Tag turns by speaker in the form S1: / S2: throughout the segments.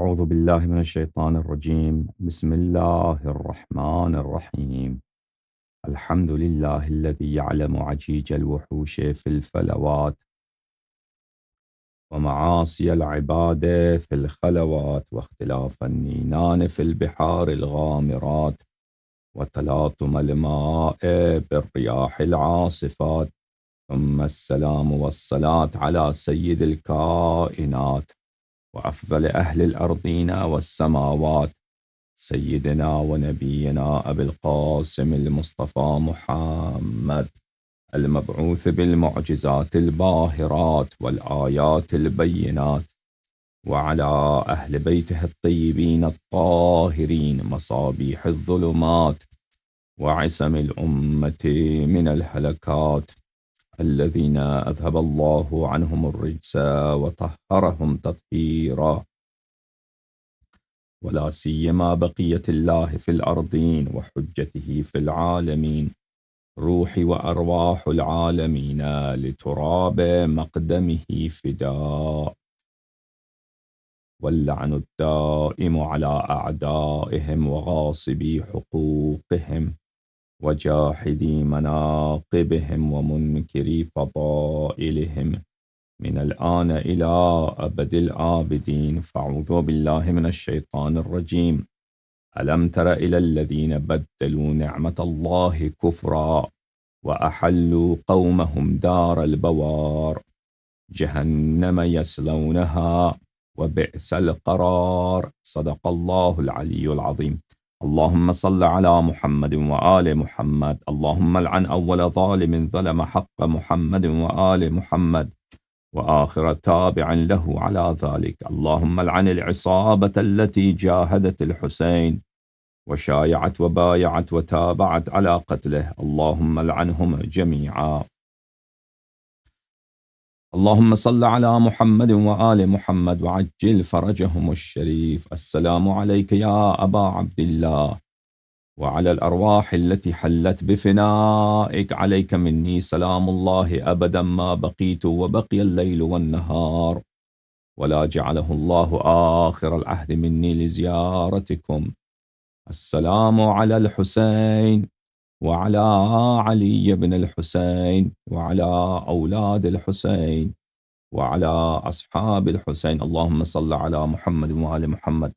S1: أعوذ بالله من الشيطان الرجيم. بسم الله الرحمن الرحيم. الحمد لله الذي يعلم عجيج الوحوش في الفلوات ومعاصي العباد في الخلوات واختلاف النينان في البحار الغامرات وتلاطم الماء بالرياح العاصفات، ثم السلام والصلاة على سيد الكائنات وأفضل أهل الأرضين والسماوات، سيدنا ونبينا أبي القاسم المصطفى محمد المبعوث بالمعجزات الباهرات والآيات البينات، وعلى أهل بيته الطيبين الطاهرين مصابيح الظلمات وعصم الأمة من الهلكات، الذين أذهب الله عنهم الرجس وطهرهم تطهيرا، ولا سيما بقية الله في الأرضين وحجته في العالمين، روح وأرواح العالمين لتراب مقدمه فداء، واللعن الدائم على أعدائهم وغاصبي حقوقهم وجاحدي مناقبهم ومنكري فضائلهم من الآن إلى أبد الآبدين. فأعوذ بالله من الشيطان الرجيم. ألم تر إلى الذين بدلوا نعمة الله كفرا وأحلوا قومهم دار البوار جهنم يصلونها وبئس القرار. صدق الله العلي العظيم. اللهم صل على محمد وآل محمد. اللهم لعن أول ظالم ظلم حق محمد وآل محمد وآخر تابع له على ذلك. اللهم لعن العصابة التي جاهدت الحسين وشايعت وبايعت وتابعت على قتله. اللهم لعنهم جميعا. اللهم صل على محمد وآل محمد وعجل فرجهم الشريف. السلام عليك يا أبا عبد الله وعلى الأرواح التي حلت بفنائك، عليك مني سلام الله أبدا ما بقيت وبقي الليل والنهار، ولا جعله الله آخر العهد مني لزيارتكم. السلام على الحسين وعلى علي بن الحسين وعلى أولاد الحسين وعلى أصحاب الحسين. اللهم صل على محمد وآل محمد.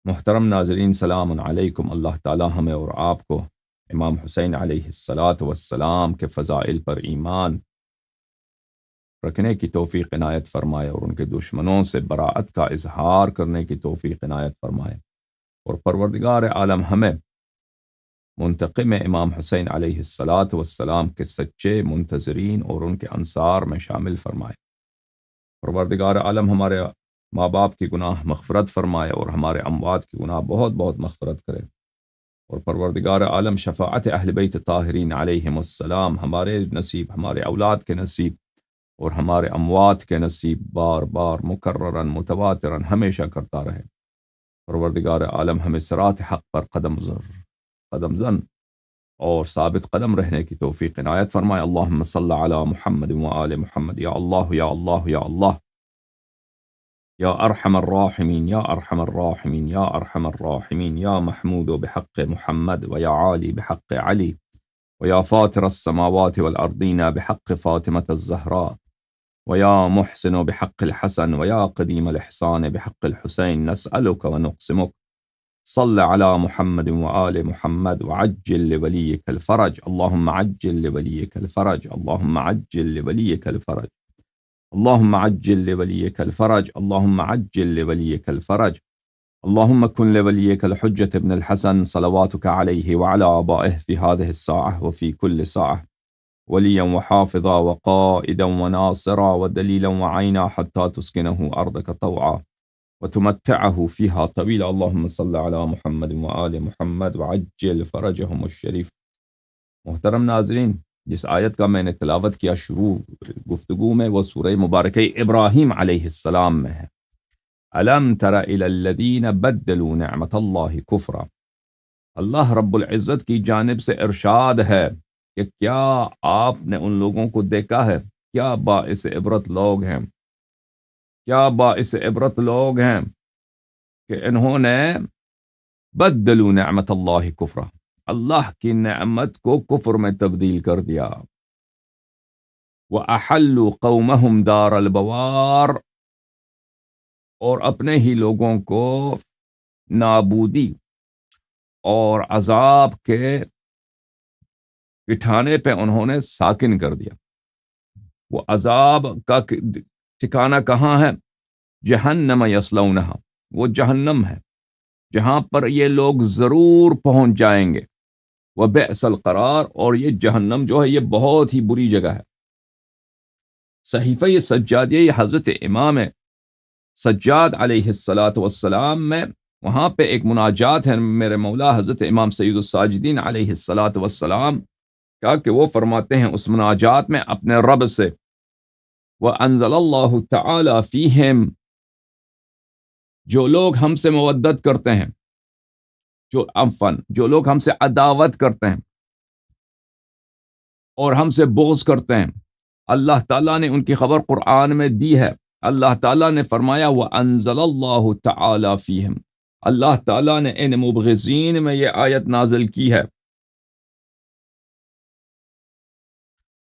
S1: محترم ناظرین، سلام علیکم۔ اللہ تعالی ہمیں اور آپ کو امام حسین علیہ الصلاۃ والسلام کے فضائل پر ایمان رکھنے کی توفیق عنایت فرمائے، اور ان کے دشمنوں سے براءت کا اظہار کرنے کی توفیق عنایت فرمائے، اور پروردگار عالم ہمیں منتقم امام حسین علیہ الصلاۃ والسلام کے سچے منتظرین اور ان کے انصار میں شامل فرمائے۔ پروردگار عالم ہمارے ماں باپ کی گناہ مغفرت فرمائے اور ہمارے اموات کی گناہ بہت بہت مغفرت کرے، اور پروردگار عالم شفاعت اہل بیت طاہرین علیہم السلام ہمارے نصیب، ہمارے اولاد کے نصیب اور ہمارے اموات کے نصیب بار بار مکررن متواترن ہمیشہ کرتا رہے۔ پروردگار عالم ہمیں صراط حق پر قدم زن اور ثابت قدم رہنے کی توفیق عنایت فرمائے۔ اللہم صل علی محمد وآل محمد۔ یا اللہ یا اللہ یا اللہ، یا ارحم الراحمین یا ارحم الراحمین یا ارحم الراحمین، یا محمود بحق محمد ویا عالی بحق علی ویا فاطر السماوات والارضین بحق فاطمة الزہراء ویا محسن بحق الحسن ویا قدیم الاحسان بحق الحسین، نسألک ونقسمک صل علی محمد وآل محمد وعجل لولیک الفرج۔ اللہم عجل لولیک الفرج، اللہم عجل لولیک الفرج، اللهم عجل لوليك الفرج، اللهم عجل لوليك الفرج، اللهم كن لوليك الحجة ابن الحسن صلواتك عليه وعلى آبائه في هذه الساعة وفي كل ساعة وليا وحافظا وقائدا وناصرا ودليلا وعينا حتى تسكنه أرضك طوعا وتمتعه فيها طويلا. اللهم صل على محمد وآل محمد وعجل فرجهم الشريف۔ محترم ناظرین، جس آیت کا میں نے تلاوت کیا شروع گفتگو میں، وہ سورہ مبارکہ ابراہیم علیہ السلام میں ہے۔ الم تر الی الذین بدلوا نعمت اللہ کفرا۔ اللہ رب العزت کی جانب سے ارشاد ہے کہ کیا آپ نے ان لوگوں کو دیکھا ہے، کیا باعث عبرت لوگ ہیں کیا باعث عبرت لوگ ہیں کہ انہوں نے بدلوا نعمت اللہ کفرا، اللہ کی نعمت کو کفر میں تبدیل کر دیا، وَأَحَلُّوا قَوْمَهُمْ دَارَ الْبَوَارِ، اور اپنے ہی لوگوں کو نابودی اور عذاب کے بٹھانے پہ انہوں نے ساکن کر دیا۔ وہ عذاب کا ٹھکانہ کہاں ہے؟ جہنم یصلونہا، وہ جہنم ہے جہاں پر یہ لوگ ضرور پہنچ جائیں گے۔ وبئس القرار، اور یہ جہنم جو ہے یہ بہت ہی بری جگہ ہے۔ صحیفہ سجادیہ، یہ حضرت امام سجاد علیہ السلام میں وہاں پہ ایک مناجات ہے میرے مولا حضرت امام سید الساجدین علیہ السلام کا، کہ وہ فرماتے ہیں اس مناجات میں اپنے رب سے، وَأَنزَلَ اللَّهُ تَعَالَى فِيهِمْ، جو لوگ ہم سے مودت کرتے ہیں، جو لوگ ہم سے عداوت کرتے ہیں اور ہم سے بغض کرتے ہیں، اللہ تعالیٰ نے ان کی خبر قرآن میں دی ہے۔ اللہ تعالیٰ نے فرمایا وَأَنزَلَ اللَّهُ تَعَالَى فِيهِمْ، اللہ تعالیٰ نے ان مبغضین میں یہ آیت نازل کی ہے۔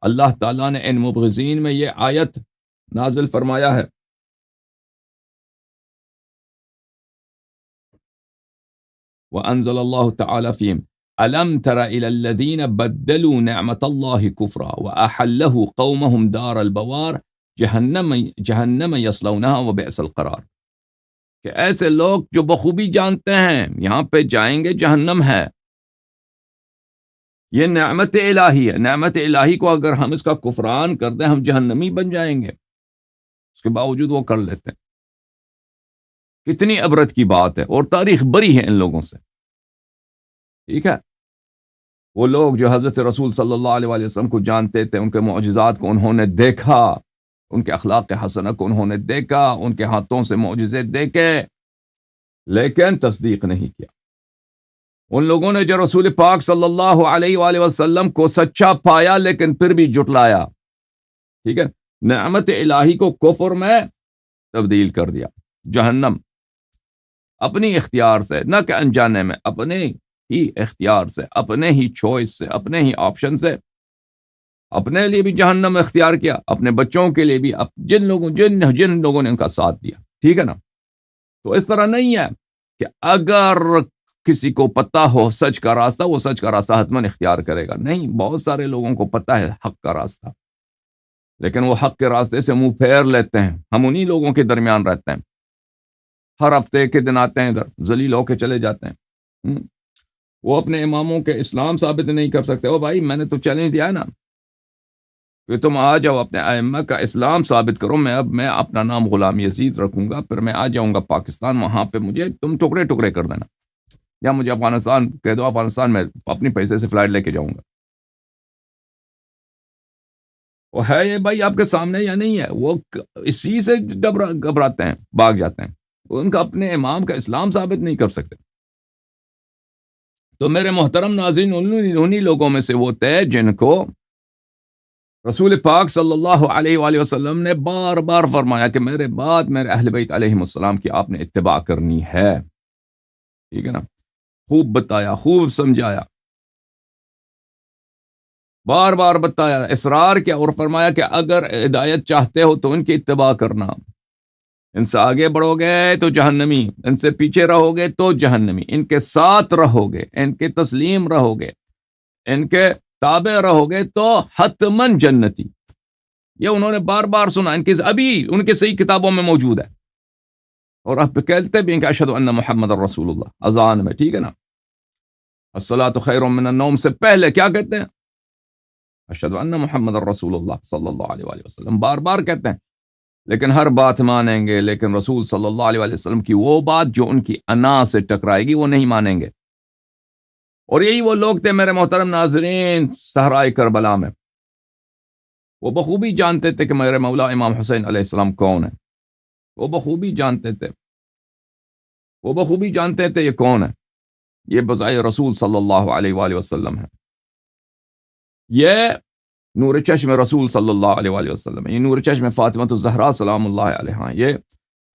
S1: اللہ تعالیٰ نے ان مبغضین میں یہ آیت نازل فرمایا ہے۔ وَأَنزَلَ اللَّهُ تَعَالَى فِيهِمْ أَلَمْ تَرَ إِلَى الَّذِينَ بَدَّلُوا نِعْمَةَ اللَّهِ كُفْرًا وَأَحَلَّهُ قَوْمَهُمْ دَارَ الْبَوَارِ جہنم یصلونہا وبئس القرار، کہ ایسے لوگ جو بخوبی جانتے ہیں یہاں پہ جائیں گے جہنم ہے۔ یہ نعمت الہی ہے، نعمت الہی کو اگر ہم اس کا کفران کر دیں ہم جہنمی بن جائیں گے، اس کے باوجود وہ کر لیتے ہیں۔ کتنی عبرت کی بات ہے، اور تاریخ بری ہے ان لوگوں سے، ٹھیک ہے۔ وہ لوگ جو حضرت رسول صلی اللہ علیہ وآلہ وسلم کو جانتے تھے، ان کے معجزات کو انہوں نے دیکھا، ان کے اخلاق حسنہ کو انہوں نے دیکھا، ان کے ہاتھوں سے معجزے دیکھے، لیکن تصدیق نہیں کیا۔ ان لوگوں نے جو رسول پاک صلی اللہ علیہ وآلہ وسلم کو سچا پایا لیکن پھر بھی جھٹلایا، ٹھیک ہے، نعمت الہی کو کفر میں تبدیل کر دیا، جہنم، اپنی اختیار سے، نہ کہ انجانے میں، اپنے ہی اختیار سے، اپنے ہی چوائس سے، اپنے ہی آپشن سے، اپنے لیے بھی جہنم اختیار کیا، اپنے بچوں کے لیے بھی، جن لوگوں نے ان کا ساتھ دیا، ٹھیک ہے نا۔ تو اس طرح نہیں ہے کہ اگر کسی کو پتہ ہو سچ کا راستہ، وہ سچ کا راستہ حتماً اختیار کرے گا، نہیں، بہت سارے لوگوں کو پتہ ہے حق کا راستہ، لیکن وہ حق کے راستے سے منہ پھیر لیتے ہیں۔ ہم انہی لوگوں کے درمیان رہتے ہیں، ہر ہفتے کے دن آتے ہیں ادھر، ذلیل ہو کے چلے جاتے ہیں۔ وہ اپنے اماموں کے اسلام ثابت نہیں کر سکتے۔ او بھائی، میں نے تو چیلنج دیا ہے نا کہ تم آ جاؤ اپنے ائمہ کا اسلام ثابت کرو، میں اپنا نام غلام یزید رکھوں گا، پھر میں آ جاؤں گا پاکستان، وہاں پہ مجھے تم ٹکڑے ٹکڑے کر دینا، یا مجھے افغانستان کہہ دو، افغانستان میں اپنی پیسے سے فلائٹ لے کے جاؤں گا۔ وہ ہے یہ بھائی آپ کے سامنے یا نہیں ہے؟ وہ اسی سے گھبراتے ہیں، بھاگ جاتے ہیں، ان کا اپنے امام کا اسلام ثابت نہیں کر سکتے۔ تو میرے محترم ناظرین، انہی لوگوں میں سے وہ تھے جن کو رسول پاک صلی اللہ علیہ وآلہ وسلم نے بار بار فرمایا کہ میرے بعد میرے اہل بیت علیہم السلام کی آپ نے اتباع کرنی ہے، ٹھیک ہے نا۔ خوب بتایا، خوب سمجھایا، بار بار بتایا، اصرار کیا، اور فرمایا کہ اگر ہدایت چاہتے ہو تو ان کی اتباع کرنا، ان سے آگے بڑھو گے تو جہنمی، ان سے پیچھے رہو گے تو جہنمی، ان کے ساتھ رہو گے، ان کے تسلیم رہو گے، ان کے تابع رہو گے تو حتماً جنتی۔ یہ انہوں نے بار بار سنا، ابھی ان کے صحیح کتابوں میں موجود ہے، اور اب کہتے بھی ہیں کہ اشہد ان محمد الرسول اللہ، اذان میں، ٹھیک ہے نا۔ الصلاۃ خیر من النوم سے پہلے کیا کہتے ہیں؟ اشہد ان محمد الرسول اللہ صلی اللہ علیہ وآلہ وسلم، بار بار کہتے ہیں، لیکن ہر بات مانیں گے، لیکن رسول صلی اللہ علیہ وآلہ وسلم کی وہ بات جو ان کی انا سے ٹکرائے گی وہ نہیں مانیں گے۔ اور یہی وہ لوگ تھے میرے محترم ناظرین صحرائے کربلا میں، وہ بخوبی جانتے تھے کہ میرے مولا امام حسین علیہ السلام کون ہے، وہ بخوبی جانتے تھے، وہ بخوبی جانتے تھے یہ کون ہے، یہ بظاہر رسول صلی اللہ علیہ وآلہ وسلم ہے، یہ نور چشم رسول صلی اللہ علیہ وآلہ وسلم ہے، یہ نور چشم فاطمہ الزہرا سلام اللہ علیہا، یہ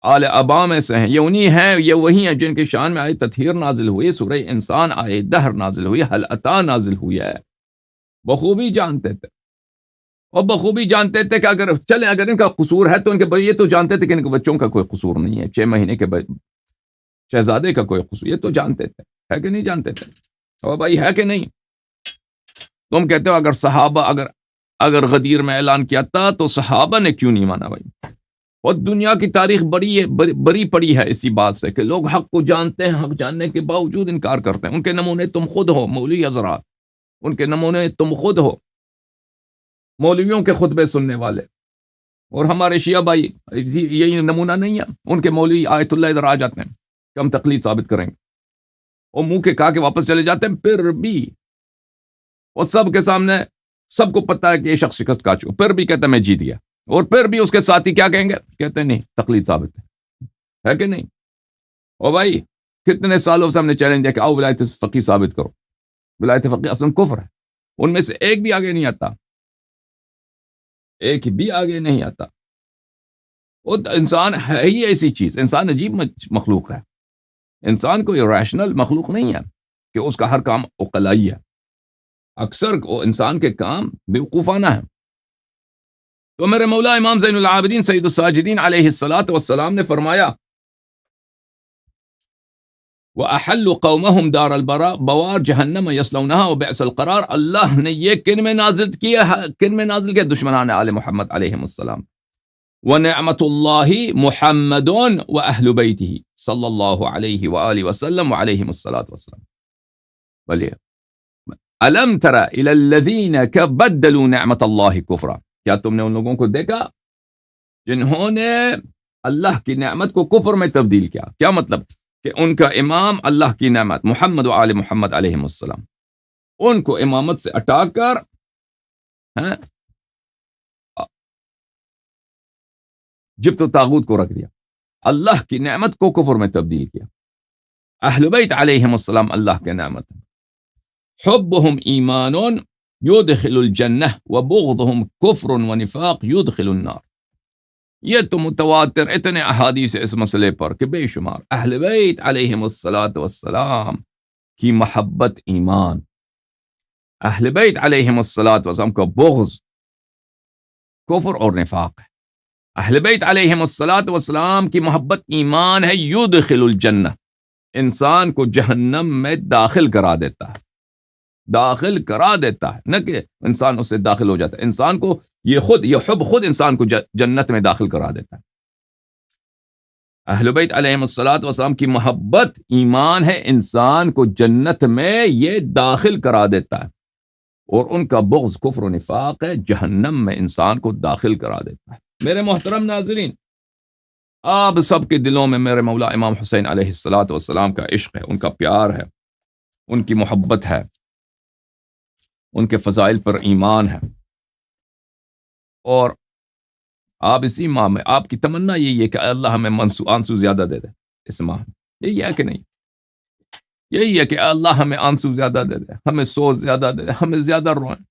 S1: آل ابا میں سے ہیں، یہ انہی ہیں، یہ وہی ہیں جن کے شان میں آئے تطہیر نازل ہوئی، سورہ انسان آئے دہر نازل ہوئی، حل عطا نازل ہوئی ہے، بخوبی جانتے تھے، اور بخوبی جانتے تھے کہ اگر ان کا قصور ہے تو ان کے، یہ تو جانتے تھے کہ ان کے بچوں کا کوئی قصور نہیں ہے، 6 مہینے کے شہزادے کا کوئی قصور، یہ تو جانتے تھے، ہے کہ نہیں جانتے تھے؟ اور بھائی ہے کہ نہیں؟ تم کہتے ہو اگر صحابہ اگر غدیر میں اعلان کیا تھا تو صحابہ نے کیوں نہیں مانا بھائی؟ اور دنیا کی تاریخ بری پڑی ہے اسی بات سے کہ لوگ حق کو جانتے ہیں، حق جاننے کے باوجود انکار کرتے ہیں۔ ان کے نمونے تم خود ہو مولوی حضرات، ان کے نمونے تم خود ہو، مولویوں کے خطبے سننے والے، اور ہمارے شیعہ بھائی یہی نمونہ نہیں ہے، ان کے مولوی آیت اللہ ادھر آ جاتے ہیں کہ ہم تقلید ثابت کریں گے، اور منہ کے کہا کے واپس چلے جاتے ہیں، پھر بھی اور سب کے سامنے سب کو پتا ہے کہ یہ شخص شکست کھا چکا، پھر بھی کہتا ہے میں جیت گیا، اور پھر بھی اس کے ساتھی کیا کہیں گے؟ کہتے ہیں نہیں تقلید ثابت ہے کہ نہیں؟ اور بھائی کتنے سالوں سے ہم نے چیلنج دیا کہ آؤ ولایت فقیہ ثابت کرو، ولایت فقیہ اصلا کفر ہے، ان میں سے ایک بھی آگے نہیں آتا، ایک بھی آگے نہیں آتا۔ وہ انسان ہے ہی ایسی چیز، انسان عجیب مخلوق ہے، انسان کوئی ریشنل مخلوق نہیں ہے کہ اس کا ہر کام عقلائی ہے، اکثر انسان کے کام بیوقوفانہ ہیں۔ تو میرے مولا امام زین العابدین سید الساجدین علیہ الصلاۃ والسلام نے فرمایا وَأَحَلُّ قَوْمَهُمْ دَارَ الْبَوَارِ جَهَنَّمَ يَصْلَوْنَهَا وَبِئْسَ الْقَرَارِ، اللہ نے یہ کن میں نازل کیا؟ دشمنان آل محمد علیہ السلام۔ وَنِعْمَةُ اللَّهِ مُحَمَّدٌ وَأَهْلُ بَيْتِهِ صلی اللہ علیہ وآلہ وسلم وعلیہم الصلاۃ والسلام۔ بلیے أَلَمْ تَرَ إِلَى الَّذِينَ بَدَّلُوا نِعْمَةَ اللَّهِ كُفْرًا، کیا تم نے ان لوگوں کو دیکھا جنہوں نے اللہ کی نعمت کو کفر میں تبدیل کیا؟ کیا مطلب؟ کہ ان کا امام اللہ کی نعمت محمد و آل محمد علیہ السلام، ان کو امامت سے ہٹا کر جبت و طاغوت کو رکھ دیا، اللہ کی نعمت کو کفر میں تبدیل کیا۔ اہل بیت علیہم السلام اللہ کے نعمت، حبہم ایمان یدخل الجنہ وبغضہم کفر ونفاق یدخل النار۔ یہ تو متواتر اتنے احادیث اس مسئلے پر کہ بے شمار، اہل بیت علیہم السلام کی محبت ایمان، اہل بیت علیہم السلام کا بغض کفر اور نفاق ہے۔ اہل بیت علیہم السلام کی محبت ایمان ہے، یدخل الجنہ، انسان کو جہنم میں داخل کرا دیتا ہے، داخل کرا دیتا ہے، نہ کہ انسان اس سے داخل ہو جاتا ہے، انسان کو یہ حب خود انسان کو جنت میں داخل کرا دیتا ہے۔ اہل بیت علیہم السلام کی محبت ایمان ہے، انسان کو جنت میں یہ داخل کرا دیتا ہے، اور ان کا بغض کفر و نفاق ہے، جہنم میں انسان کو داخل کرا دیتا ہے۔ میرے محترم ناظرین، آپ سب کے دلوں میں میرے مولا امام حسین علیہ السلام کا عشق ہے، ان کا پیار ہے، ان کی محبت ہے، ان کے فضائل پر ایمان ہے، اور آپ اسی ماہ میں آپ کی تمنا یہی ہے کہ اللہ ہمیں آنسو زیادہ دے دے اس ماہ میں، یہی ہے کہ نہیں؟ یہی ہے کہ اللہ ہمیں آنسو زیادہ دے دے، ہمیں سوز زیادہ دے دے، ہمیں زیادہ روئیں۔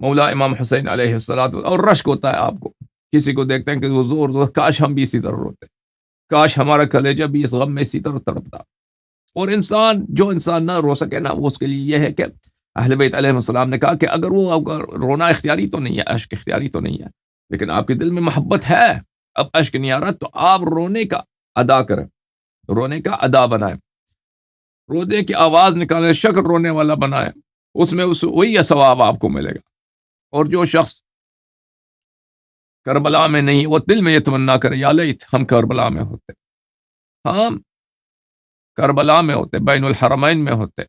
S1: مولا امام حسین علیہ السلام، اور رشک ہوتا ہے آپ کو، کسی کو دیکھتے ہیں کہ وہ زور کاش ہم بھی اسی طرح روتے، کاش ہمارا کلیجہ بھی اس غم میں اسی طرح تڑپتا۔ اور جو انسان نہ رو سکے نا، وہ اس کے لیے یہ ہے کہ اہل بیت علیہ السلام نے کہا کہ اگر رونا اختیاری تو نہیں ہے، اشک اختیاری تو نہیں ہے، لیکن آپ کے دل میں محبت ہے، اب اشک نہیں آ رہا، تو آپ رونے کا ادا کریں، رونے کا ادا بنائیں، رونے کی آواز نکالیں، شکل رونے والا بنائیں، اس میں وہی ثواب آپ کو ملے گا۔ اور جو شخص کربلا میں نہیں، وہ دل میں یہ تمنا کرے یا لیت ہم کربلا میں ہوتے، ہم کربلا میں ہوتے، بین الحرمین میں ہوتے،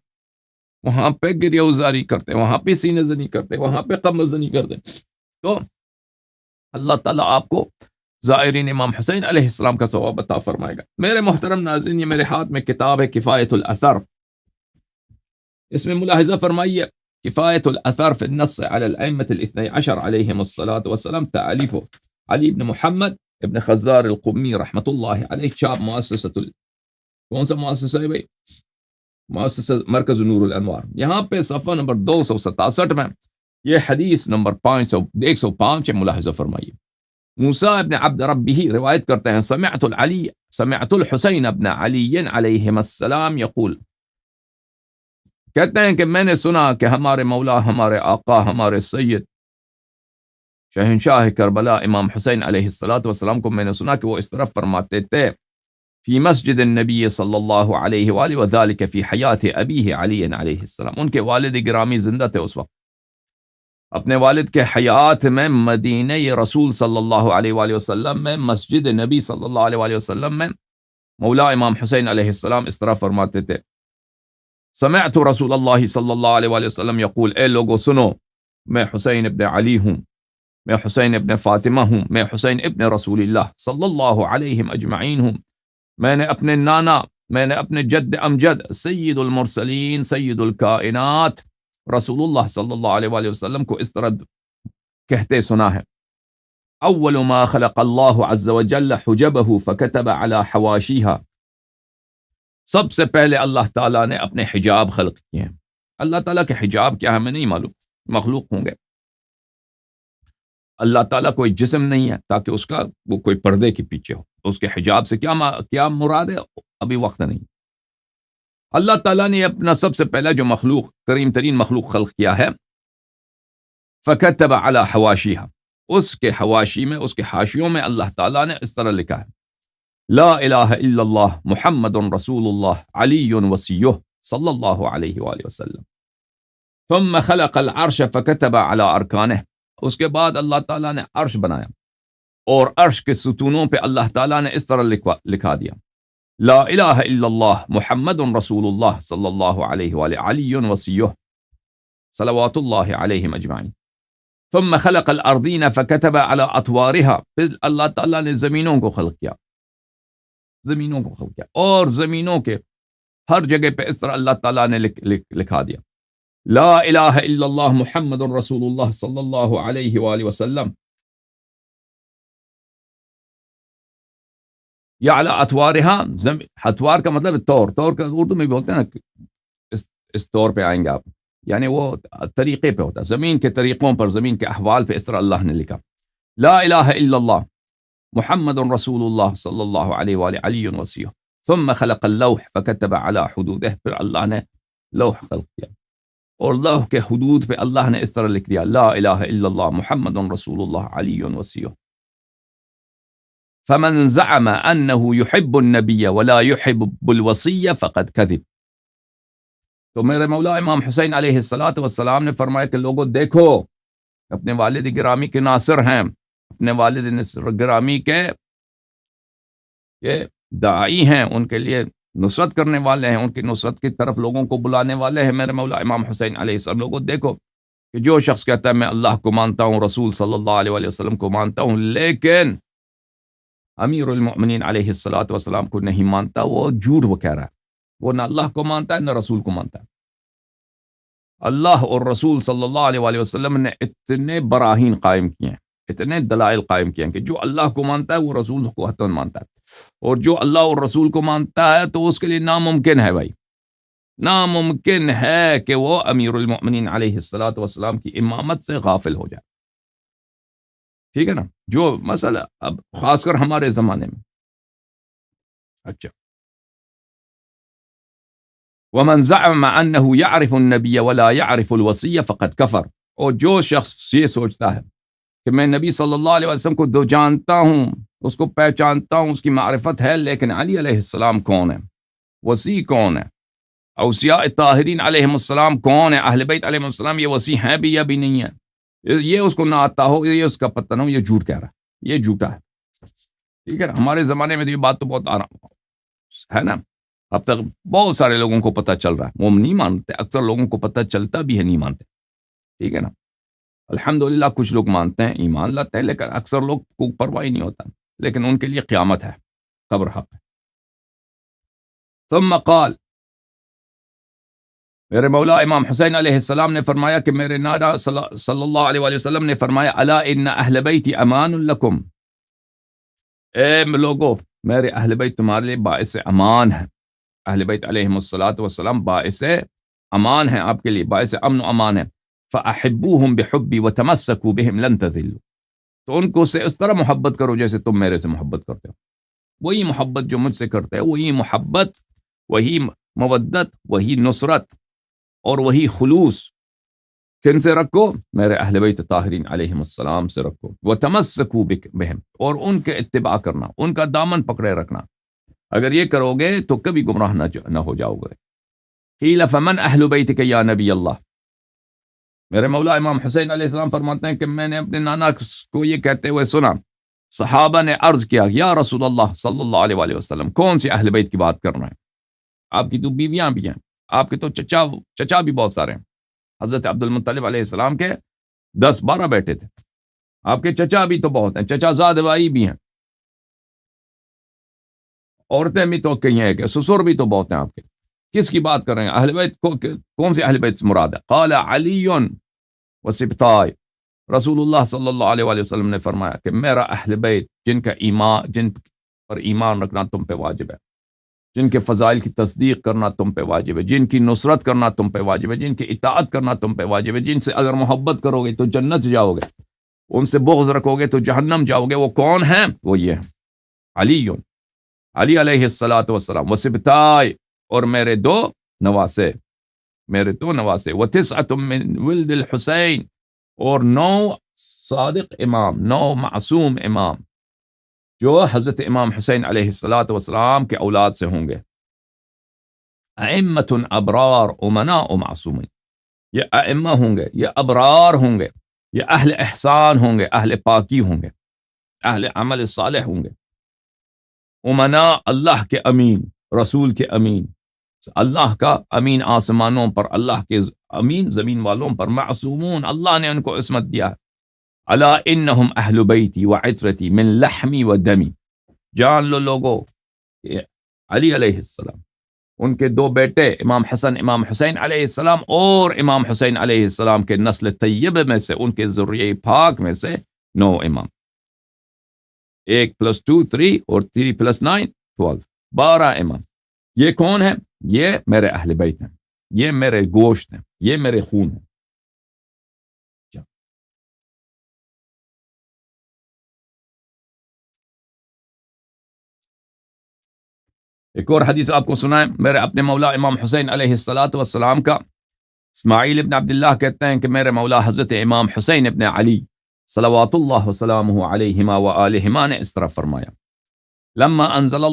S1: وہاں پہ گریہ وزاری کرتے، وہاں پہ سینہ زنی کرتے، وہاں پہ قمر زنی کرتے، تو اللہ تعالیٰ آپ کو زائرین امام حسین علیہ السلام کا ثواب عطا فرمائے گا۔ میرے محترم ناظرین، یہ میرے ہاتھ میں کتاب ہے کفایت الاثر، اس میں ملاحظہ فرمائیے، کفایت الاثر فی النص علی الائمة الاثنی عشر علیہم الصلاۃ والسلام، تألیف علی بن محمد ابن خزار القمی رحمۃ اللہ علیہ، شاب کون سا مؤسسہ ہے بھائی؟ مؤسسہ مرکز نور الانوار۔ یہاں پہ صفحہ نمبر 267 میں یہ حدیث نمبر 105 ہے، ملاحظہ فرمائیے۔ موسیٰ ابن عبد ربہ روایت کرتے ہیں سمعت الحسین ابن علی علیہم السلام یقول، کہتے ہیں کہ میں نے سنا کہ ہمارے مولا، ہمارے آقا، ہمارے سید شہنشاہ کربلا امام حسین علیہ السلام کو میں نے سنا کہ وہ اس طرف فرماتے تھے، فی مسجد النبی صلی اللہ علیہ وآلہ وذالک فی حیات ابیہ علی علیہ السلام، ان کے والد گرامی زندہ تھے اس وقت، اپنے والد کے حیات میں مدینہ رسول صلی اللہ علیہ وآلہ وسلم میں، مسجد نبی صلی اللہ علیہ وآلہ وسلم میں مولا امام حسین علیہ السلام اس طرح فرماتے تھے، سمعت رسول اللہ صلی اللہ علیہ وآلہ وسلم یقول، اے لوگو سنو، میں حسین ابن علی ہوں، میں حسین ابن فاطمہ ہوں، میں حسین ابن رسول اللہ صلی اللہ علیہ اجمعین ہوں، میں نے اپنے نانا، میں نے اپنے جد امجد سید المرسلین، سید الکائنات رسول اللہ صلی اللہ علیہ وآلہ وسلم کو اس طرح کہتے سنا ہے، اول ما خلق اللہ عز وجل حجبہ فکتب علی حواشیہا، سب سے پہلے اللہ تعالیٰ نے اپنے حجاب خلق کیے ہیں۔ اللہ تعالیٰ کے حجاب کیا ہے ہمیں نہیں معلوم، مخلوق ہوں گے، اللہ تعالیٰ کوئی جسم نہیں ہے تاکہ اس کا وہ کوئی پردے کے پیچھے ہو، اس کے حجاب سے کیا مراد ہے ابھی وقت نہیں۔ اللہ تعالیٰ نے اپنا سب سے پہلا جو مخلوق، کریم ترین مخلوق خلق کیا ہے، فکتب علی حواشیہا، اس کے حواشی میں، اس کے حاشیوں میں اللہ تعالیٰ نے اس طرح لکھا ہے، لا الہ الا اللہ محمد رسول اللہ علی وصیہ صلی اللہ علیہ وآلہ وسلم، ثم خلق العرش فکتب علی ارکانہ، اس کے بعد اللہ تعالیٰ نے عرش بنایا اور عرش کے ستونوں پہ اللہ تعالیٰ نے اس طرح لکھا دیا، لا الہ الا اللہ محمد رسول اللہ صلی اللہ علیہ وآلہ علی وصیہ صلوات اللہ علیہم اجمعین، ثم خلق الارضین فکتب علی اطوارها، پھر اللہ تعالیٰ نے زمینوں کو خلق کیا، زمینوں کو خلق کیا، اور زمینوں کے ہر جگہ پہ اس طرح اللہ تعالیٰ نے لکھا دیا، لا الہ الا اللہ محمد رسول اللہ صلی اللہ علیہ وآلہ وسلم، یا علی اطوارها، اطوار کا مطلب طور کا اردو میں بھی بولتے ہیں نا، اس طور پہ آئیں گے آپ، یعنی وہ طریقے پہ ہوتا ہے، زمین کے طریقوں پر، زمین کے احوال پہ اس طرح اللہ نے لکھا، لا الہ الا اللہ محمد رسول اللہ صلی اللہ علیہ وآلہ علی وصیہ، ثم خلق اللوح فکتب علی حدودہ، پھر اللہ نے لوح خلق کیا اور لوح کے حدود پہ اللہ نے اس طرح لکھ دیا، لا الہ الا اللہ محمد رسول اللہ علی وصیہ، فمن زعم انه يحب النبی ولا يحب الوصیہ فقد کذب، تو میرے مولا امام حسین علیہ السلام نے فرمایا کہ لوگوں دیکھو، اپنے والد گرامی کے ناصر ہیں، اپنے والد گرامی کے داعی ہیں، ان کے لیے نصرت کرنے والے ہیں، ان کی نصرت کی طرف لوگوں کو بلانے والے ہیں میرے مولا امام حسین علیہ السلام۔ لوگوں دیکھو کہ جو شخص کہتا ہے میں اللہ کو مانتا ہوں، رسول صلی اللہ علیہ وآلہ وسلم کو مانتا ہوں، لیکن امیر المؤمنین علیہ السلام کو نہیں مانتا، وہ جھوٹ وہ کہہ رہا ہے، وہ نہ اللہ کو مانتا ہے نہ رسول کو مانتا ہے۔ اللہ اور رسول صلی اللہ علیہ وآلہ وسلم نے اتنے براہین قائم کیے ہیں، اتنے دلائل قائم کیے ہیں کہ جو اللہ کو مانتا ہے وہ رسول کو حتماً مانتا ہے، اور جو اللہ اور رسول کو مانتا ہے تو اس کے لیے ناممکن ہے بھائی، ناممکن ہے کہ وہ امیر المؤمنین علیہ السلام کی امامت سے غافل ہو جائے، ٹھیک ہے نا، جو مسئلہ اب خاص کر ہمارے زمانے میں۔ اچھا، ومن زعم انه يعرف النبي ولا يعرف الوصية فقد كفر، اور جو شخص یہ سوچتا ہے کہ میں نبی صلی اللہ علیہ وسلم کو جانتا ہوں، اس کو پہچانتا ہوں، اس کی معرفت ہے، لیکن علی علیہ السلام کون ہے، وصی کون ہے، اوصیاء طاہرین علیہم السلام کون ہے، اہل بیت علیہم السلام یہ وصی ہیں بھی یا بھی نہیں ہے، یہ اس کو نہ آتا ہو، یہ اس کا پتہ نہ ہو، یہ جھوٹ کہہ رہا ہے، یہ جھوٹا ہے، ٹھیک ہے نا۔ ہمارے زمانے میں تو یہ بات تو بہت آرام ہے نا، اب تک بہت سارے لوگوں کو پتہ چل رہا ہے، وہ نہیں مانتے، اکثر لوگوں کو پتہ چلتا بھی ہے، نہیں مانتے، ٹھیک ہے نا۔ الحمدللہ کچھ لوگ مانتے ہیں، ایمان لاتے ہیں، لیکن اکثر لوگ کو پرواہ ہی نہیں ہوتا، لیکن ان کے لیے قیامت ہے، قبر حق ہے۔ ثم قال، میرے مولا امام حسین علیہ السلام نے فرمایا کہ میرے نانا صلی اللہ علیہ وآلہ وسلم نے فرمایا، الا ان اہل بیتی امان لکم، اے لوگو میرے اہل بیت تمہارے لیے باعث امان ہے، اہل بیت علیہم السلام باعث امان ہیں آپ کے لیے، باعث امن و امان ہے، فاحبوہم بحبی وتمسکوا بہم لن تذلوا، تو ان کو سے اس طرح محبت کرو جیسے تم میرے سے محبت کرتے ہو. وہی محبت جو مجھ سے کرتے ہو، وہی محبت، وہی مودت، وہی نصرت اور وہی خلوص کن سے رکھو؟ میرے اہل بیت طاہرین علیہم السلام سے رکھو. وَتَمَسَّكُوا بِهِمْ، اور ان کے اتباع کرنا، ان کا دامن پکڑے رکھنا. اگر یہ کرو گے تو کبھی گمراہ نہ ہو جاؤ گے. قیل فمن اہل بیتک یا نبی اللہ، میرے مولا امام حسین علیہ السلام فرماتے ہیں کہ میں نے اپنے نانا کو یہ کہتے ہوئے سنا. صحابہ نے عرض کیا یا رسول اللہ صلی اللہ علیہ وآلہ وسلم، کون سی اہل بیت کی بات کرنا ہے؟ آپ کی تو بیویاں بھی ہیں، آپ کے تو چچا بھی بہت سارے ہیں. حضرت عبد المطلب علیہ السلام کے 10-12 بیٹے تھے، آپ کے چچا بھی تو بہت ہیں، چچا زاد بھائی بھی ہیں، عورتیں بھی تو کئی ہیں کہ سسر بھی تو بہت ہیں آپ کے. کس کی بات کر رہے ہیں؟ اہل بیت کو کون سے اہل بیت سے مراد ہے؟ قال علی و سبطائے، رسول اللہ صلی اللہ علیہ وآلہ وسلم نے فرمایا کہ میرا اہل بیت جن پر ایمان رکھنا تم پہ واجب ہے، جن کے فضائل کی تصدیق کرنا تم پہ واجب ہے، جن کی نصرت کرنا تم پہ واجب ہے، جن کی اطاعت کرنا تم پہ واجب ہے، جن سے اگر محبت کرو گے تو جنت جاؤ گے، ان سے بغض رکھو گے تو جہنم جاؤ گے. وہ کون ہیں؟ وہ یہ ہیں علی علیہ الصلاۃ والسلام، وسبطائے، اور میرے دو نواسے، وتسعۃ من ولد الحسین، اور 9 صادق امام، 9 معصوم امام جو حضرت امام حسین علیہ الصلاۃ والسلام کے اولاد سے ہوں گے. ائمۃ ابرار امناء معصومین، یہ ائمہ ہوں گے، یہ ابرار ہوں گے، یہ اہل احسان ہوں گے، اہل پاکی ہوں گے، اہل عمل صالح ہوں گے. امناء، اللہ کے امین، رسول کے امین، اللہ کا امین آسمانوں پر، اللہ کے امین زمین والوں پر. معصومون، اللہ نے ان کو عصمت دیا ہے. الا انہم اہل بیتی وعطرتی من لحمی و دمی، جان لو لوگو کہ علی علیہ السلام، ان کے 2 بیٹے امام حسن امام حسین علیہ السلام، اور امام حسین علیہ السلام کے نسل طیبہ میں سے، ان کے ذریہ پاک میں سے 9 امام. 1 + 2 3 اور 3 + 9 12، 12 امام. یہ کون ہیں؟ یہ میرے اہل بیت ہیں، یہ میرے گوشت ہیں، یہ میرے خون ہیں. ایک اور حدیث آپ کو سنائیں، میرے اپنے مولا امام حسین علیہ الصلاۃ والسلام کا. اسماعیل ابن عبداللہ کہتے ہیں کہ میرے مولا حضرت امام حسین ابن علی صلوات اللہ وسلامہ علیہما وآلہما نے اس طرح فرمایا. لما انزل